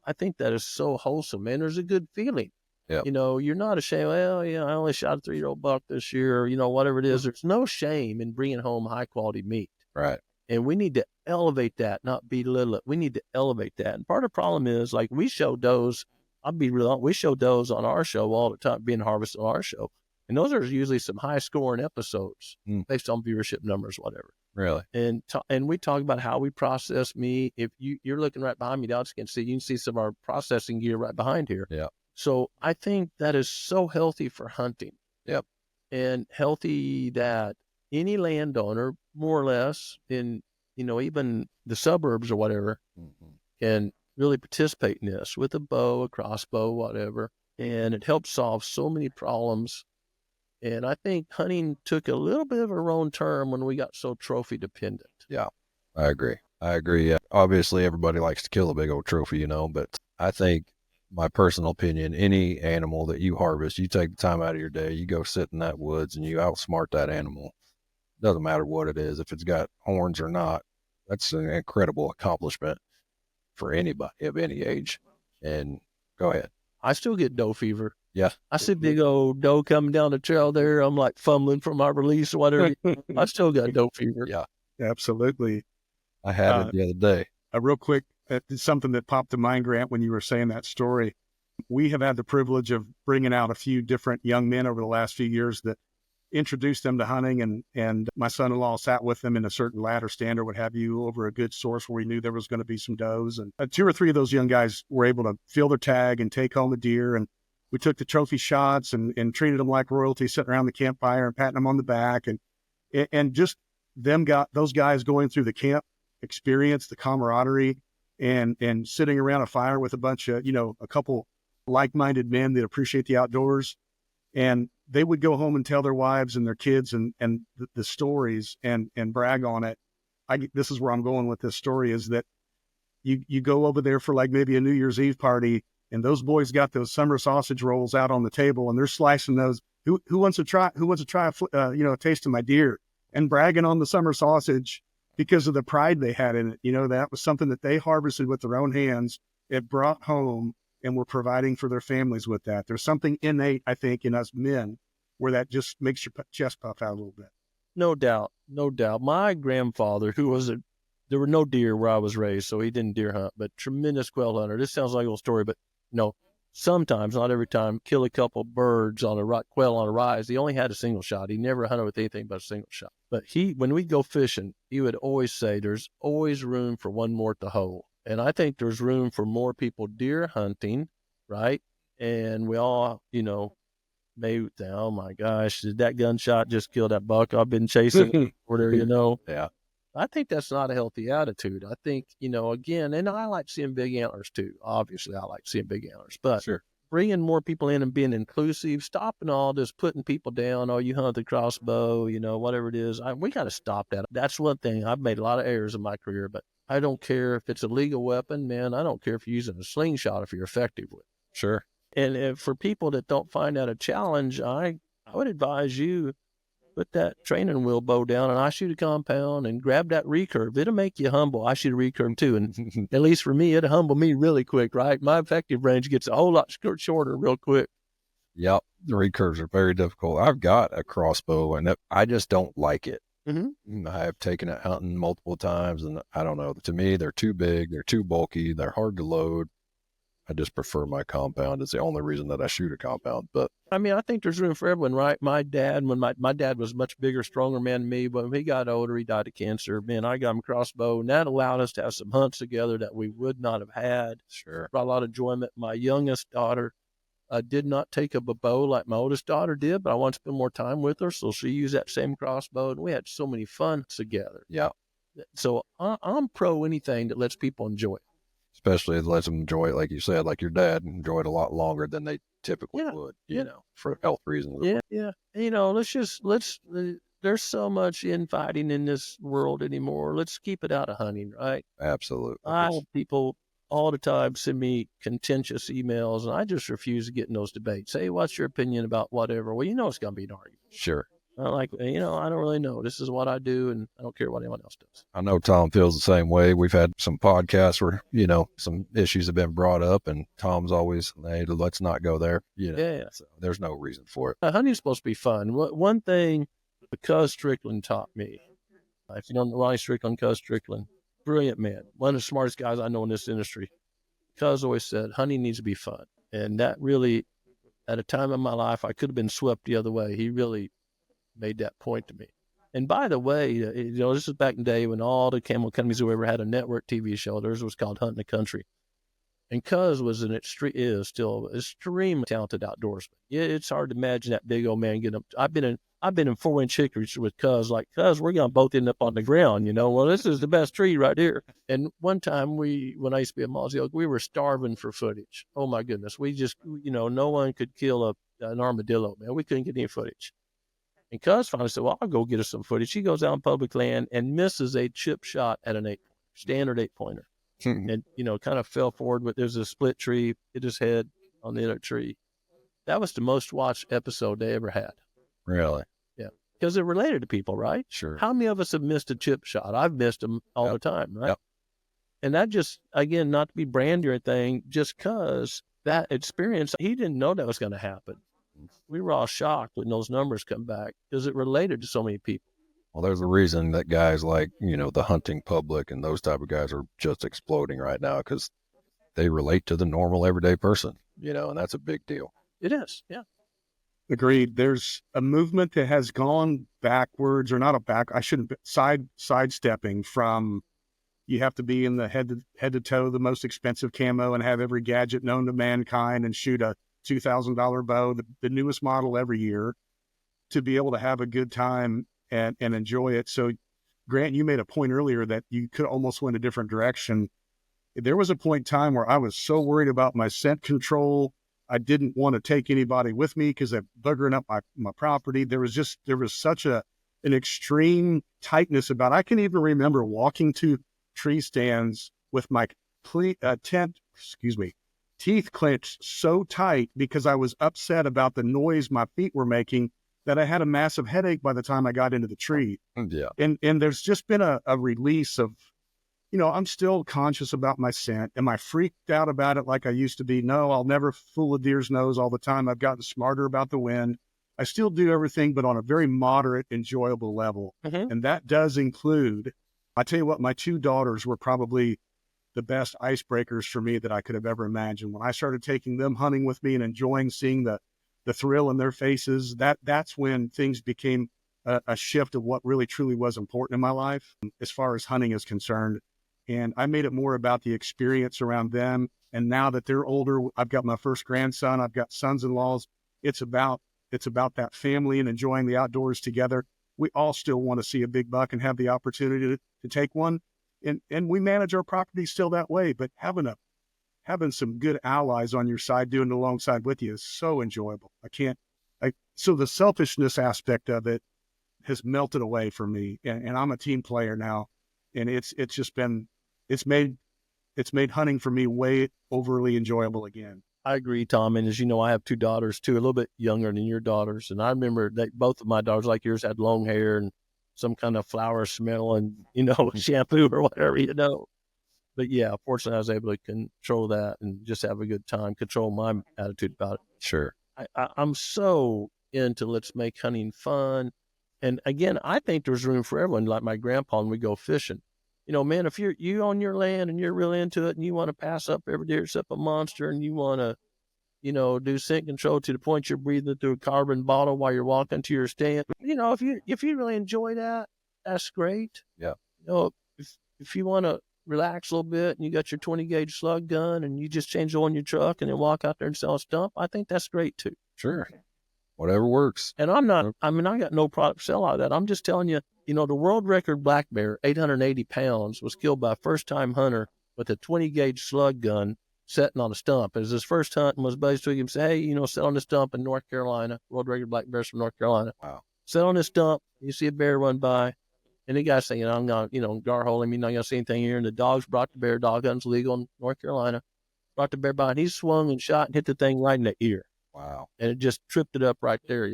I think that is so wholesome, and there's a good feeling. Yep. You're not ashamed. Well, I only shot a 3-year-old buck this year, or, whatever it is. There's no shame in bringing home high quality meat. Right. And we need to elevate that, not belittle it. We need to elevate that. And part of the problem is, like, we show does, I'll be real, we show does on our show all the time, being harvested on our show. And those are usually some high scoring episodes based on viewership numbers, whatever. Really? And we talk about how we process meat. If you're looking right behind me, the audience can see, you can see some of our processing gear right behind here. Yeah. So I think that is so healthy for hunting. Yep. And healthy that any landowner, more or less, in, even the suburbs or whatever, can really participate in this with a bow, a crossbow, whatever. And it helps solve so many problems. And I think hunting took a little bit of a wrong turn when we got so trophy dependent. Yeah, I agree. Obviously, everybody likes to kill a big old trophy, but I think, my personal opinion, any animal that you harvest, you take the time out of your day, you go sit in that woods and you outsmart that animal Doesn't matter what it is, if it's got horns or not. That's an incredible accomplishment for anybody of any age. And go ahead. I still get doe fever. Yeah. I see big old doe coming down the trail there. I'm like fumbling for my release or whatever. I still got doe fever. Yeah. Absolutely. I had it the other day. Real quick, something that popped to mind, Grant, when you were saying that story. We have had the privilege of bringing out a few different young men over the last few years that introduced them to hunting, and my son-in-law sat with them in a certain ladder stand or what have you over a good source where we knew there was going to be some does. And 2 or 3 of those young guys were able to fill their tag and take home a deer. And we took the trophy shots and treated them like royalty, sitting around the campfire and patting them on the back. And just those guys going through the camp experience, the camaraderie, and sitting around a fire with a bunch of, a couple like-minded men that appreciate the outdoors. And they would go home and tell their wives and their kids and the stories and brag on it. This is where I'm going with this story, is that you go over there for like maybe a New Year's Eve party, and those boys got those summer sausage rolls out on the table, and they're slicing those. Who wants to try a taste of my deer, and bragging on the summer sausage because of the pride they had in it. That was something that they harvested with their own hands. It brought home, and we're providing for their families with that. There's something innate, I think, in us men where that just makes your chest puff out a little bit. No doubt. No doubt. My grandfather, there were no deer where I was raised, so he didn't deer hunt, but tremendous quail hunter. This sounds like a little story, but sometimes, not every time, kill a couple birds on a quail on a rise. He only had a single shot. He never hunted with anything but a single shot. But when we'd go fishing, he would always say, there's always room for one more at the hole. And I think there's room for more people deer hunting, right? And we all, maybe think, oh my gosh, did that gunshot just kill that buck I've been chasing? Yeah. I think that's not a healthy attitude. I think, again, and I like seeing big antlers too. Obviously, I like seeing big antlers, but sure, bringing more people in and being inclusive, stopping all this, putting people down. Oh, you hunt the crossbow, whatever it is. We got to stop that. That's one thing. I've made a lot of errors in my career, but I don't care if it's a legal weapon, man. I don't care if you're using a slingshot if you're effective with it. Sure. And for people that don't find that a challenge, I would advise you put that training wheel bow down and I shoot a compound and grab that recurve. It'll make you humble. I shoot a recurve too. And at least for me, it'll humble me really quick, right? My effective range gets a whole lot shorter real quick. Yep. The recurves are very difficult. I've got a crossbow and I just don't like it. Mm-hmm. I have taken it hunting multiple times and I don't know. To me, they're too big. They're too bulky. They're hard to load. I just prefer my compound. It's the only reason that I shoot a compound. But I mean, I think there's room for everyone, right? My dad, when my dad was a much bigger, stronger man than me, but when he got older, he died of cancer. Man, I got him a crossbow, and that allowed us to have some hunts together that we would not have had. Sure. Brought a lot of enjoyment. My youngest daughter did not take up a bow like my oldest daughter did, but I want to spend more time with her, so she used that same crossbow, and we had so many fun together. Yeah. So I'm pro anything that lets people enjoy it. Especially it lets them enjoy it, like you said, like your dad enjoyed a lot longer than they typically would, for health reasons. Yeah. There's so much infighting in this world anymore. Let's keep it out of hunting, right? Absolutely. I have people all the time send me contentious emails, and I just refuse to get in those debates. Hey, what's your opinion about whatever? Well, it's going to be an argument. Sure. I'm like, I don't really know. This is what I do, and I don't care what anyone else does. I know Tom feels the same way. We've had some podcasts where, some issues have been brought up, and Tom's always, hey, let's not go there. Yeah. So there's no reason for it. Hunting's supposed to be fun. One thing Cuz Strickland taught me, if you don't know Ronnie Strickland, Cuz Strickland, brilliant man, one of the smartest guys I know in this industry. Cuz always said, hunting needs to be fun. And that really, at a time in my life, I could have been swept the other way. He really made that point to me. And by the way, this is back in the day when all the camel companies who ever had a network TV show, theirs was called Hunting the Country. And Cuz was is still extremely talented outdoorsman. Yeah, it's hard to imagine that big old man getting up. I've been in 4-inch hickories with Cuz, like, Cuz, we're going to both end up on the ground, Well, this is the best tree right here. And one time when I used to be at Mosby Oak, we were starving for footage. Oh my goodness. We just, no one could kill an armadillo, man. We couldn't get any footage. And Cuz finally said, well, I'll go get us some footage. He goes out on public land and misses a chip shot at an 8-pointer, standard 8-pointer. And, kind of fell forward with, there's a split tree, hit his head on the other tree. That was the most watched episode they ever had. Really? Yeah. because it related to people, right? Sure. How many of us have missed a chip shot? I've missed them all the time, right? Yep. And that just, again, not to be brandy or anything, just because that experience, he didn't know that was going to happen. We were all shocked when those numbers come back because it related to so many people. Well, there's a reason that guys like, the hunting public and those type of guys are just exploding right now because they relate to the normal everyday person, and that's a big deal. It is, yeah. Agreed. There's a movement that has gone backwards, or not I shouldn't, sidestepping from, you have to be in the head to toe, the most expensive camo and have every gadget known to mankind and shoot a $2,000 bow, the newest model every year, to be able to have a good time and enjoy it. So, Grant, you made a point earlier that you could almost went a different direction. There was a point in time where I was so worried about my scent control. I didn't want to take anybody with me because they're buggering up my property. There was such an extreme tightness about, I can even remember walking to tree stands with my teeth clenched so tight because I was upset about the noise my feet were making that I had a massive headache by the time I got into the tree. Yeah. And there's just been a release of, I'm still conscious about my scent. Am I freaked out about it like I used to be? No, I'll never fool a deer's nose all the time. I've gotten smarter about the wind. I still do everything, but on a very moderate, enjoyable level. Mm-hmm. And that does include, I tell you what, my two daughters were probably the best icebreakers for me that I could have ever imagined. When I started taking them hunting with me and enjoying seeing the thrill in their faces, that's when things became a shift of what really truly was important in my life as far as hunting is concerned. And I made it more about the experience around them. And now that they're older, I've got my first grandson, I've got sons-in-laws. It's about that family and enjoying the outdoors together. We all still want to see a big buck and have the opportunity to take one. And we manage our property still that way, but having some good allies on your side doing it alongside with you is so enjoyable. So the selfishness aspect of it has melted away for me. And I'm a team player now. And it's made hunting for me way overly enjoyable again. I agree, Tom. And as you know, I have two daughters too, a little bit younger than your daughters. And I remember that both of my daughters, like yours, had long hair and some kind of flower smell and, shampoo or whatever, But yeah, fortunately, I was able to control that and just have a good time, control my attitude about it. Sure. I'm so into let's make hunting fun. And again, I think there's room for everyone. Like my grandpa, when we go fishing, man, if you on your land and you're really into it and you want to pass up every deer except a monster and you want to, do scent control to the point you're breathing through a carbon bottle while you're walking to your stand. If you really enjoy that, that's great. Yeah. If you want to relax a little bit and you got your 20 gauge slug gun and you just change the oil in your truck and then walk out there and sell a stump, I think that's great too. Sure. Whatever works. And I got no product to sell out of that. I'm just telling you, the world record black bear, 880 pounds, was killed by a first-time hunter with a 20-gauge slug gun sitting on a stump. As his first hunt, and was buddies to him, say, hey, sit on this stump in North Carolina, world record black bears from North Carolina. Wow. Sit on this stump, you see a bear run by, and the guy's saying, I'm not, gar hole him, you're not going to see anything here. And the dogs brought the bear, dog hunting's legal in North Carolina, brought the bear by, and he swung and shot and hit the thing right in the ear. Wow. And it just tripped it up right there,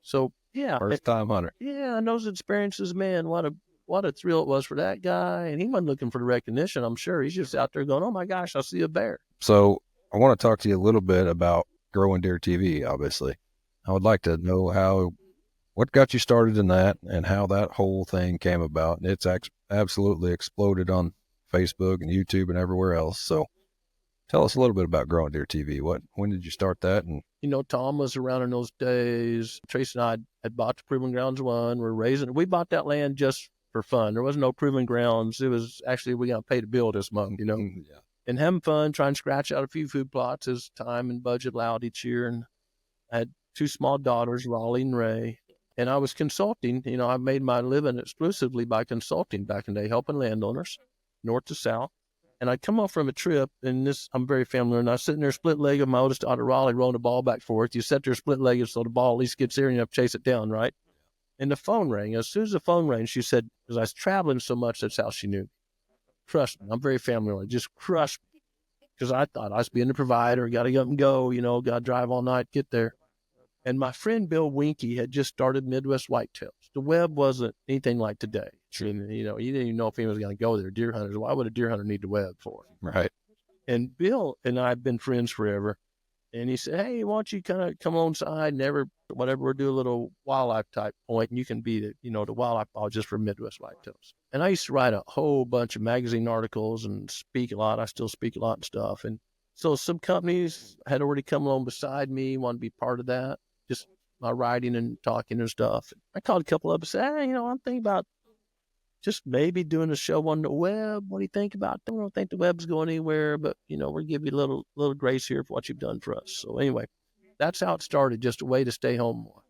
So, yeah. First time hunter. Yeah, and those experiences, man, what a thrill it was for that guy. And he wasn't looking for the recognition, I'm sure. He's just out there going, oh, my gosh, I see a bear. So I want to talk to you a little bit about Growing Deer TV, obviously. I would like to know what got you started in that and how that whole thing came about. It's absolutely exploded on Facebook and YouTube and everywhere else. So tell us a little bit about Growing Deer TV. When did you start that? And Tom was around in those days. Tracy and I had bought the Proving Grounds one. We bought that land just for fun. There was no Proving Grounds. It was actually, we got to pay the bill this month, Yeah. And having fun, trying to scratch out a few food plots as time and budget allowed each year. And I had two small daughters, Raleigh and Ray. And I was consulting. I made my living exclusively by consulting back in the day, helping landowners, north to south. And I'd come off from a trip, and I'm very familiar, and I was sitting there split-legged with my oldest daughter, Raleigh, rolling the ball back and forth. You sit there split-legged so the ball at least gets there and you have to chase it down, right? And the phone rang. As soon as the phone rang, she said, because I was traveling so much, that's how she knew. Crushed me. I'm very familiar. Just crushed me. Because I thought I was being the provider, got to get up and go, got to drive all night, get there. And my friend Bill Winkie had just started Midwest Whitetails. The web wasn't anything like today. And, you know, you didn't even know if anyone was going to go there. Deer hunters, why would a deer hunter need the web for? Right. And Bill and I have been friends forever. And he said, hey, why don't you kind of come alongside and whatever, we'll do a little wildlife type point, and you can be the, you know, the wildlife biologist for Midwest Whitetails. And I used to write a whole bunch of magazine articles and speak a lot. I still speak a lot and stuff. And so some companies had already come along beside me, wanted to be part of that, just my writing and talking and stuff. I called a couple up and said, hey, you know, I'm thinking about just maybe doing a show on the web. What do you think about it? I don't think the web's going anywhere, but, you know, we'll give you a little grace here for what you've done for us. So anyway, that's how it started, just a way to stay home more.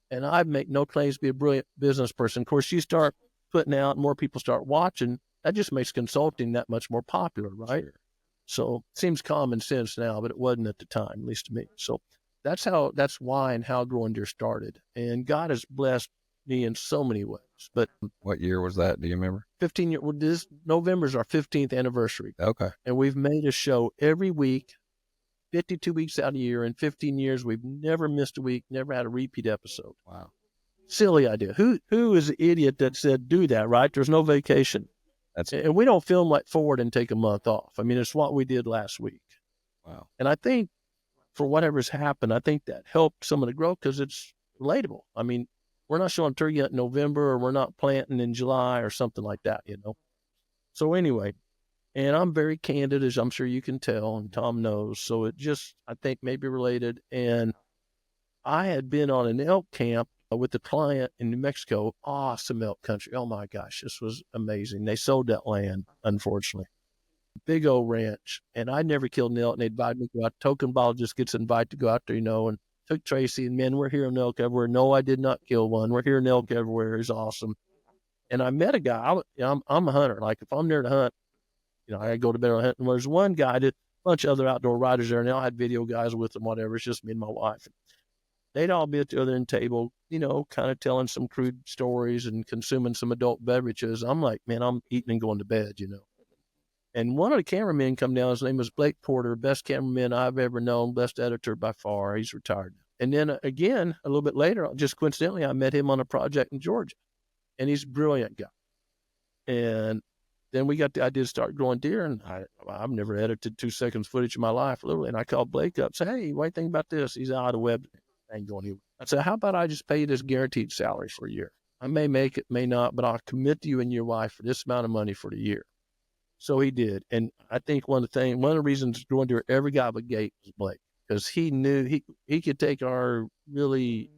And I make no claims to be a brilliant business person. Of course, you start putting out, more people start watching, that just makes consulting that much more popular, right? Sure. So it seems common sense now, but it wasn't at the time, at least to me. So that's why and how Growing Deer started. And God has blessed me in so many ways. But what year was that? Do you remember? 15 years. Well, this November's our 15th anniversary. Okay. And we've made a show every week, 52 weeks out of the year. In 15 years, we've never missed a week, never had a repeat episode. Wow. Silly idea. Who is the idiot that said do that, right? There's no vacation. And we don't film like forward and take a month off. I mean, it's what we did last week. Wow. And I think for whatever's happened, I think that helped some of the growth because it's relatable. I mean, we're not showing turkey in November, or we're not planting in July or something like that, you know? So anyway, and I'm very candid, as I'm sure you can tell, and Tom knows. So it just, I think, maybe related. And I had been on an elk camp with a client in New Mexico, awesome elk country. Oh my gosh, this was amazing. They sold that land, unfortunately. Big old ranch. And I'd never killed an elk, and they invited me to go out. Token ball just gets invited to go out there, you know, and took Tracy, and man, we're hearing elk everywhere. No, I did not kill one. We're hearing elk everywhere. It's awesome. And I met a guy. I'm a hunter. Like if I'm there to hunt, you know, I go to bed on hunting. There's one guy, a bunch of other outdoor riders there, and they all had video guys with them, whatever. It's just me and my wife. They'd all be at the other end table, you know, kind of telling some crude stories and consuming some adult beverages. I'm like, man, I'm eating and going to bed, you know. And one of the cameramen come down. His name was Blake Porter, best cameraman I've ever known, best editor by far. He's retired. And then again, a little bit later, just coincidentally, I met him on a project in Georgia. And he's a brilliant guy. And then we got the idea to start growing deer. And I've never edited 2 seconds footage in my life, literally. And I called Blake up, say, hey, what do you think about this? He's out of the web. I ain't going anywhere. I said, how about I just pay you this guaranteed salary for a year? I may make it, may not, but I'll commit to you and your wife for this amount of money for the year. So he did. And I think one of the reasons Growing Deer ever got out of the gate was Blake, because he knew he could take our really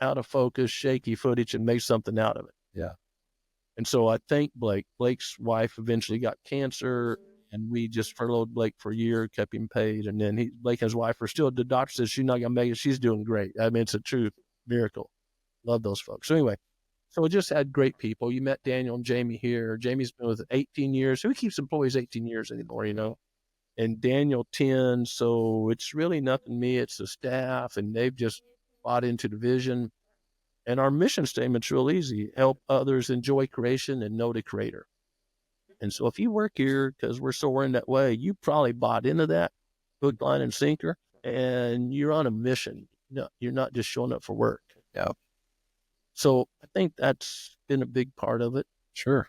out of focus, shaky footage and make something out of it. Yeah. And so I thank Blake. Blake's wife eventually got cancer, and we just furloughed Blake for a year, kept him paid. And then Blake and his wife are still, the doctor says she's not going to make it. She's doing great. I mean, it's a true miracle. Love those folks. So anyway, so we just had great people. You met Daniel and Jamie here. Jamie's been with 18 years. Who keeps employees 18 years anymore, you know? And Daniel 10. So it's really nothing me. It's the staff, and they've just bought into the vision. And our mission statement's real easy: help others enjoy creation and know the creator. And so if you work here because we're so in that way, you probably bought into that hook, line, and sinker, and you're on a mission. No, you're not just showing up for work. Yeah. So I think that's been a big part of it. Sure.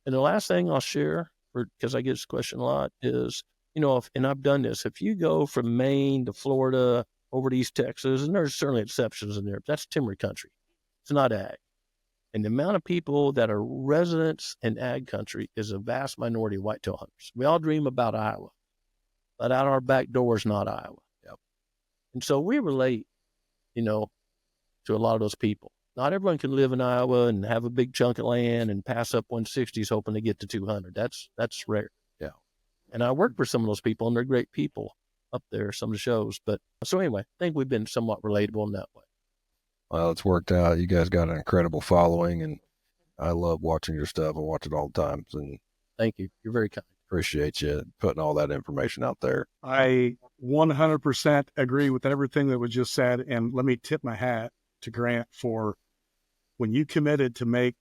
And the last thing I'll share, because I get this question a lot, is, you know, and I've done this, if you go from Maine to Florida over to East Texas, and there's certainly exceptions in there, but that's timber country. It's not ag. And the amount of people that are residents in ag country is a vast minority of whitetail hunters. We all dream about Iowa, but out our back door is not Iowa. Yep. And so we relate, you know, to a lot of those people. Not everyone can live in Iowa and have a big chunk of land and pass up 160s hoping to get to 200. That's rare. Yeah. And I work for some of those people, and they're great people up there, some of the shows. But so anyway, I think we've been somewhat relatable in that way. Well, it's worked out. You guys got an incredible following, and I love watching your stuff. I watch it all the time. And thank you. You're very kind. Appreciate you putting all that information out there. I 100% agree with everything that was just said. And let me tip my hat to Grant for when you committed to make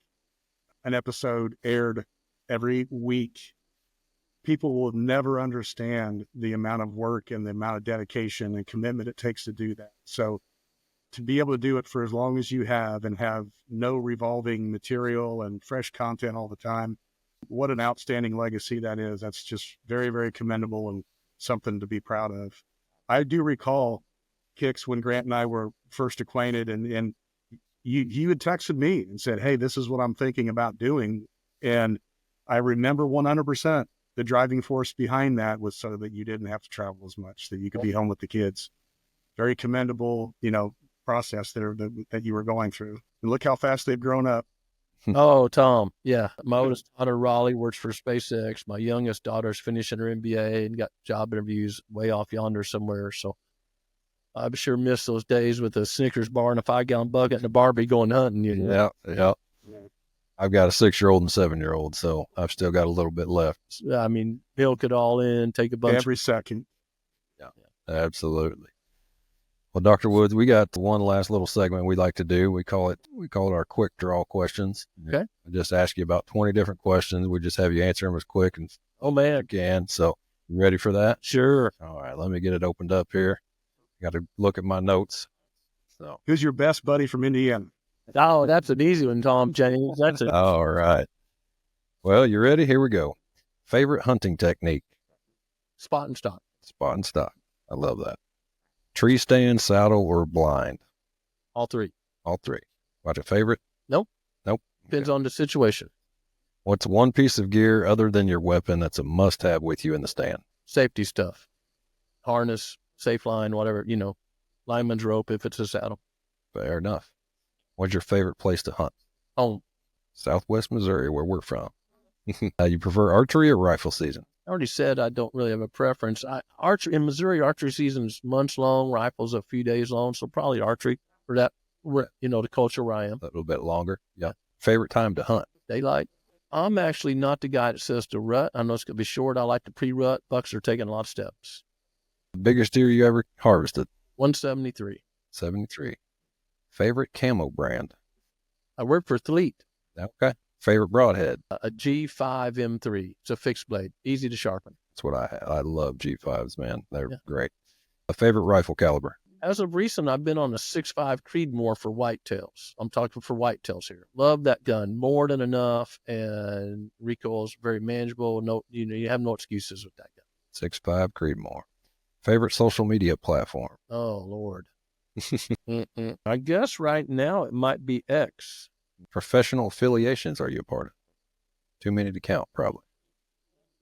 an episode aired every week. People will never understand the amount of work and the amount of dedication and commitment it takes to do that. So to be able to do it for as long as you have and have no revolving material and fresh content all the time, what an outstanding legacy that is. That's just very, very commendable and something to be proud of. I do recall, Kix, when Grant and I were first acquainted, and you had texted me and said, hey, this is what I'm thinking about doing. And I remember 100% the driving force behind that was so that you didn't have to travel as much, that you could be home with the kids. Very commendable, process there that you were going through. And look how fast they've grown up. Oh, Tom. Yeah. My oldest daughter, Raleigh, works for SpaceX. My youngest daughter's finishing her MBA and got job interviews way off yonder somewhere. So I sure miss those days with a Snickers bar and a 5-gallon bucket and a Barbie going hunting. Yeah. I've got a 6-year-old and 7-year-old, so I've still got a little bit left. I mean, milk it all in, take a bunch every second. Yeah, absolutely. Well, Dr. Woods, we got one last little segment we like to do. We call it our quick draw questions. Okay. I just ask you about 20 different questions. We just have you answer them as quick and you can. So you ready for that? Sure. All right, let me get it opened up here. Got to look at my notes. So who's your best buddy from Indiana? Oh, that's an easy one, Tom James. All right. Well, you ready? Here we go. Favorite hunting technique? Spot and stock. Spot and stock. I love that. Tree stand, saddle, or blind? All three. All three. What's your favorite? Nope. Nope. Depends on the situation. What's one piece of gear other than your weapon that's a must-have with you in the stand? Safety stuff. Harness, safe line, whatever, lineman's rope if it's a saddle. Fair enough. What's your favorite place to hunt? Home. Southwest Missouri, where we're from. You prefer archery or rifle season? I already said I don't really have a preference. In Missouri, archery season's months long, rifles a few days long, so probably archery for that, the culture where I am. A little bit longer. Yeah. Favorite time to hunt? Daylight. I'm actually not the guy that says to rut. I know it's going to be short. I like to pre-rut. Bucks are taking a lot of steps. The biggest deer you ever harvested? 173. 73. Favorite camo brand? I work for Thleet. Okay. Favorite broadhead? A G5 M3. It's a fixed blade, easy to sharpen. That's what I have. I love G5s, man. They're great. A favorite rifle caliber? As of recent, I've been on a 6.5 Creedmoor for whitetails. I'm talking for whitetails here. Love that gun, more than enough, and recoil is very manageable. No, you have no excuses with that gun. 6.5 Creedmoor. Favorite social media platform? Oh, Lord. I guess right now it might be X. Professional affiliations are you a part of? Too many to count, probably.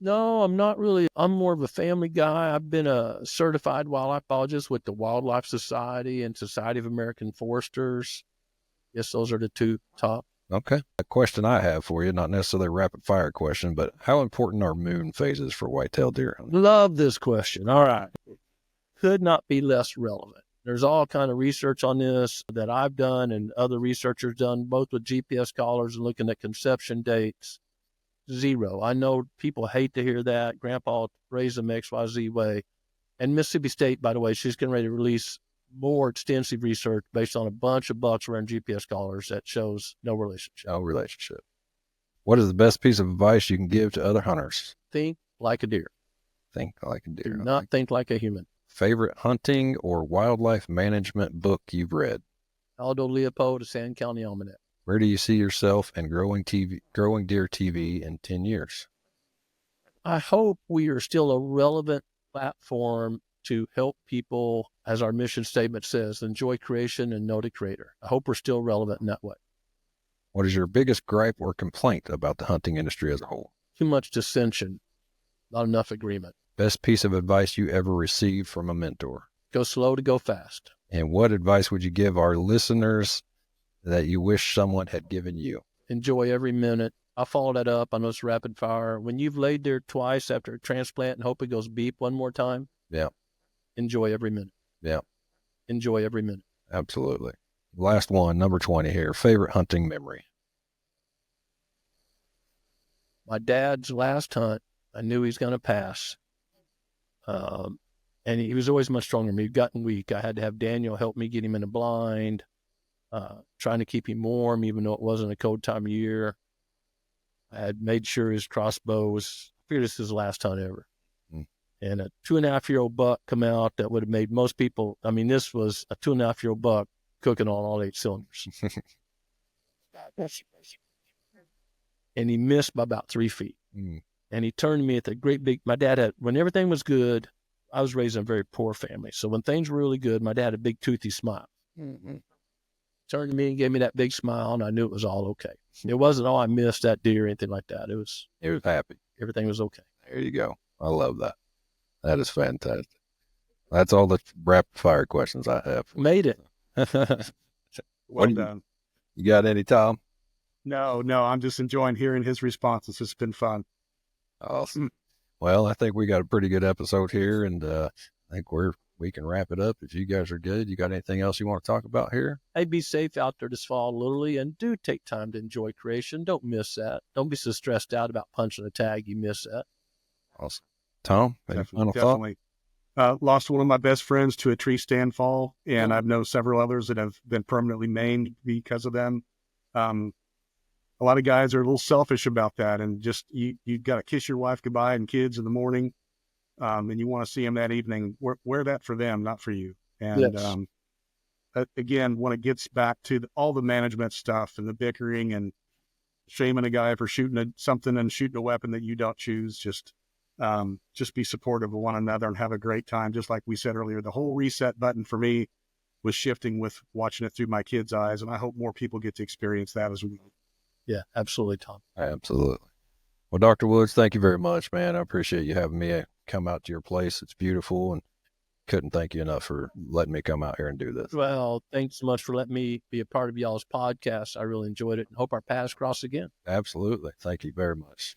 No, I'm not really. I'm more of a family guy. I've been a certified wildlife with the Wildlife Society and Society of American Foresters. Yes, those are the two top. Okay. A question I have for you, not necessarily a rapid fire question, but how important are moon phases for whitetail deer hunting? Love this question. All right. Could not be less relevant. There's all kind of research on this that I've done and other researchers done, both with GPS collars and looking at conception dates. Zero. I know people hate to hear that. Grandpa raised them XYZ way. And Mississippi State, by the way, she's getting ready to release more extensive research based on a bunch of bucks wearing GPS collars that shows no relationship. No relationship. What is the best piece of advice you can give to other hunters? Think like a deer. Think like a deer. Do not think like a human. Favorite hunting or wildlife management book you've read? Aldo Leopold, Sand County Almanac. Where do you see yourself and growing deer TV in 10 years? I hope we are still a relevant platform to help people, as our mission statement says, enjoy creation and know the creator. I hope we're still relevant in that way. What is your biggest gripe or complaint about the hunting industry as a whole? Too much dissension, not enough agreement. Best piece of advice you ever received from a mentor? Go slow to go fast. And what advice would you give our listeners that you wish someone had given you? Enjoy every minute. I'll follow that up. I know it's rapid fire. When you've laid there twice after a transplant and hope it goes beep one more time, enjoy every minute. Yeah. Enjoy every minute. Absolutely. Last one, number 20 here. Favorite hunting memory? My dad's last hunt, I knew he was going to pass. And he was always much stronger than me. He'd gotten weak. I had to have Daniel help me get him in a blind, trying to keep him warm, even though it wasn't a cold time of year. I had made sure his crossbow was, I figured this is his last hunt ever. And a 2.5-year-old buck come out that would have made most people, this was a 2.5-year-old buck cooking on all 8 cylinders. And he missed by about 3 feet. Mm. And he turned to me at the great big, my dad had, when everything was good, I was raised in a very poor family. So when things were really good, my dad had a big toothy smile. Mm-hmm. Turned to me and gave me that big smile, and I knew it was all okay. It wasn't, oh, I missed that deer or anything like that. It was happy. Everything was okay. There you go. I love that. That is fantastic. That's all the rapid fire questions I have. Made it. Well done. You got any, Tom? No, I'm just enjoying hearing his responses. It's been fun. Awesome. Well, I think we got a pretty good episode here, and I think we can wrap it up. If you guys are good, you got anything else you want to talk about here? Hey, be safe out there this fall, literally, and do take time to enjoy creation. Don't miss that. Don't be so stressed out about punching a tag. You miss that. Awesome. Tom, any final thought? Lost one of my best friends to a tree stand fall, and I've known several others that have been permanently maimed because of them. A lot of guys are a little selfish about that, and just you got to kiss your wife goodbye and kids in the morning, and you want to see them that evening. Wear that for them, not for you. And yes. Again, when it gets back to all the management stuff and the bickering and shaming a guy for shooting something and shooting a weapon that you don't choose, just be supportive of one another and have a great time. Just like we said earlier, the whole reset button for me was shifting with watching it through my kids' eyes, and I hope more people get to experience that as well. Yeah, absolutely, Tom. Absolutely. Well, Dr. Woods, thank you very much, man. I appreciate you having me come out to your place. It's beautiful, and couldn't thank you enough for letting me come out here and do this. Well, thanks so much for letting me be a part of y'all's podcast. I really enjoyed it and hope our paths cross again. Absolutely. Thank you very much.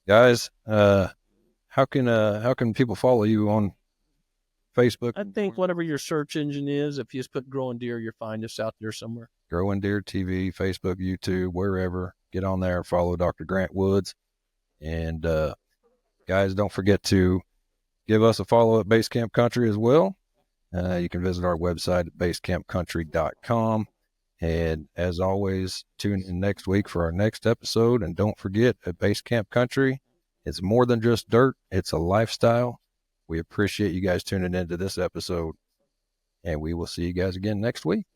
Guys, how can people follow you on Facebook? I think whatever your search engine is, if you just put Growing Deer, you'll find us out there somewhere. Growing Deer TV, Facebook, YouTube, wherever. Get on there and follow Dr. Grant Woods. And guys, don't forget to give us a follow at Basecamp Country as well. You can visit our website at basecampcountry.com. And as always, tune in next week for our next episode. And don't forget, at Basecamp Country, it's more than just dirt. It's a lifestyle. We appreciate you guys tuning into this episode. And we will see you guys again next week.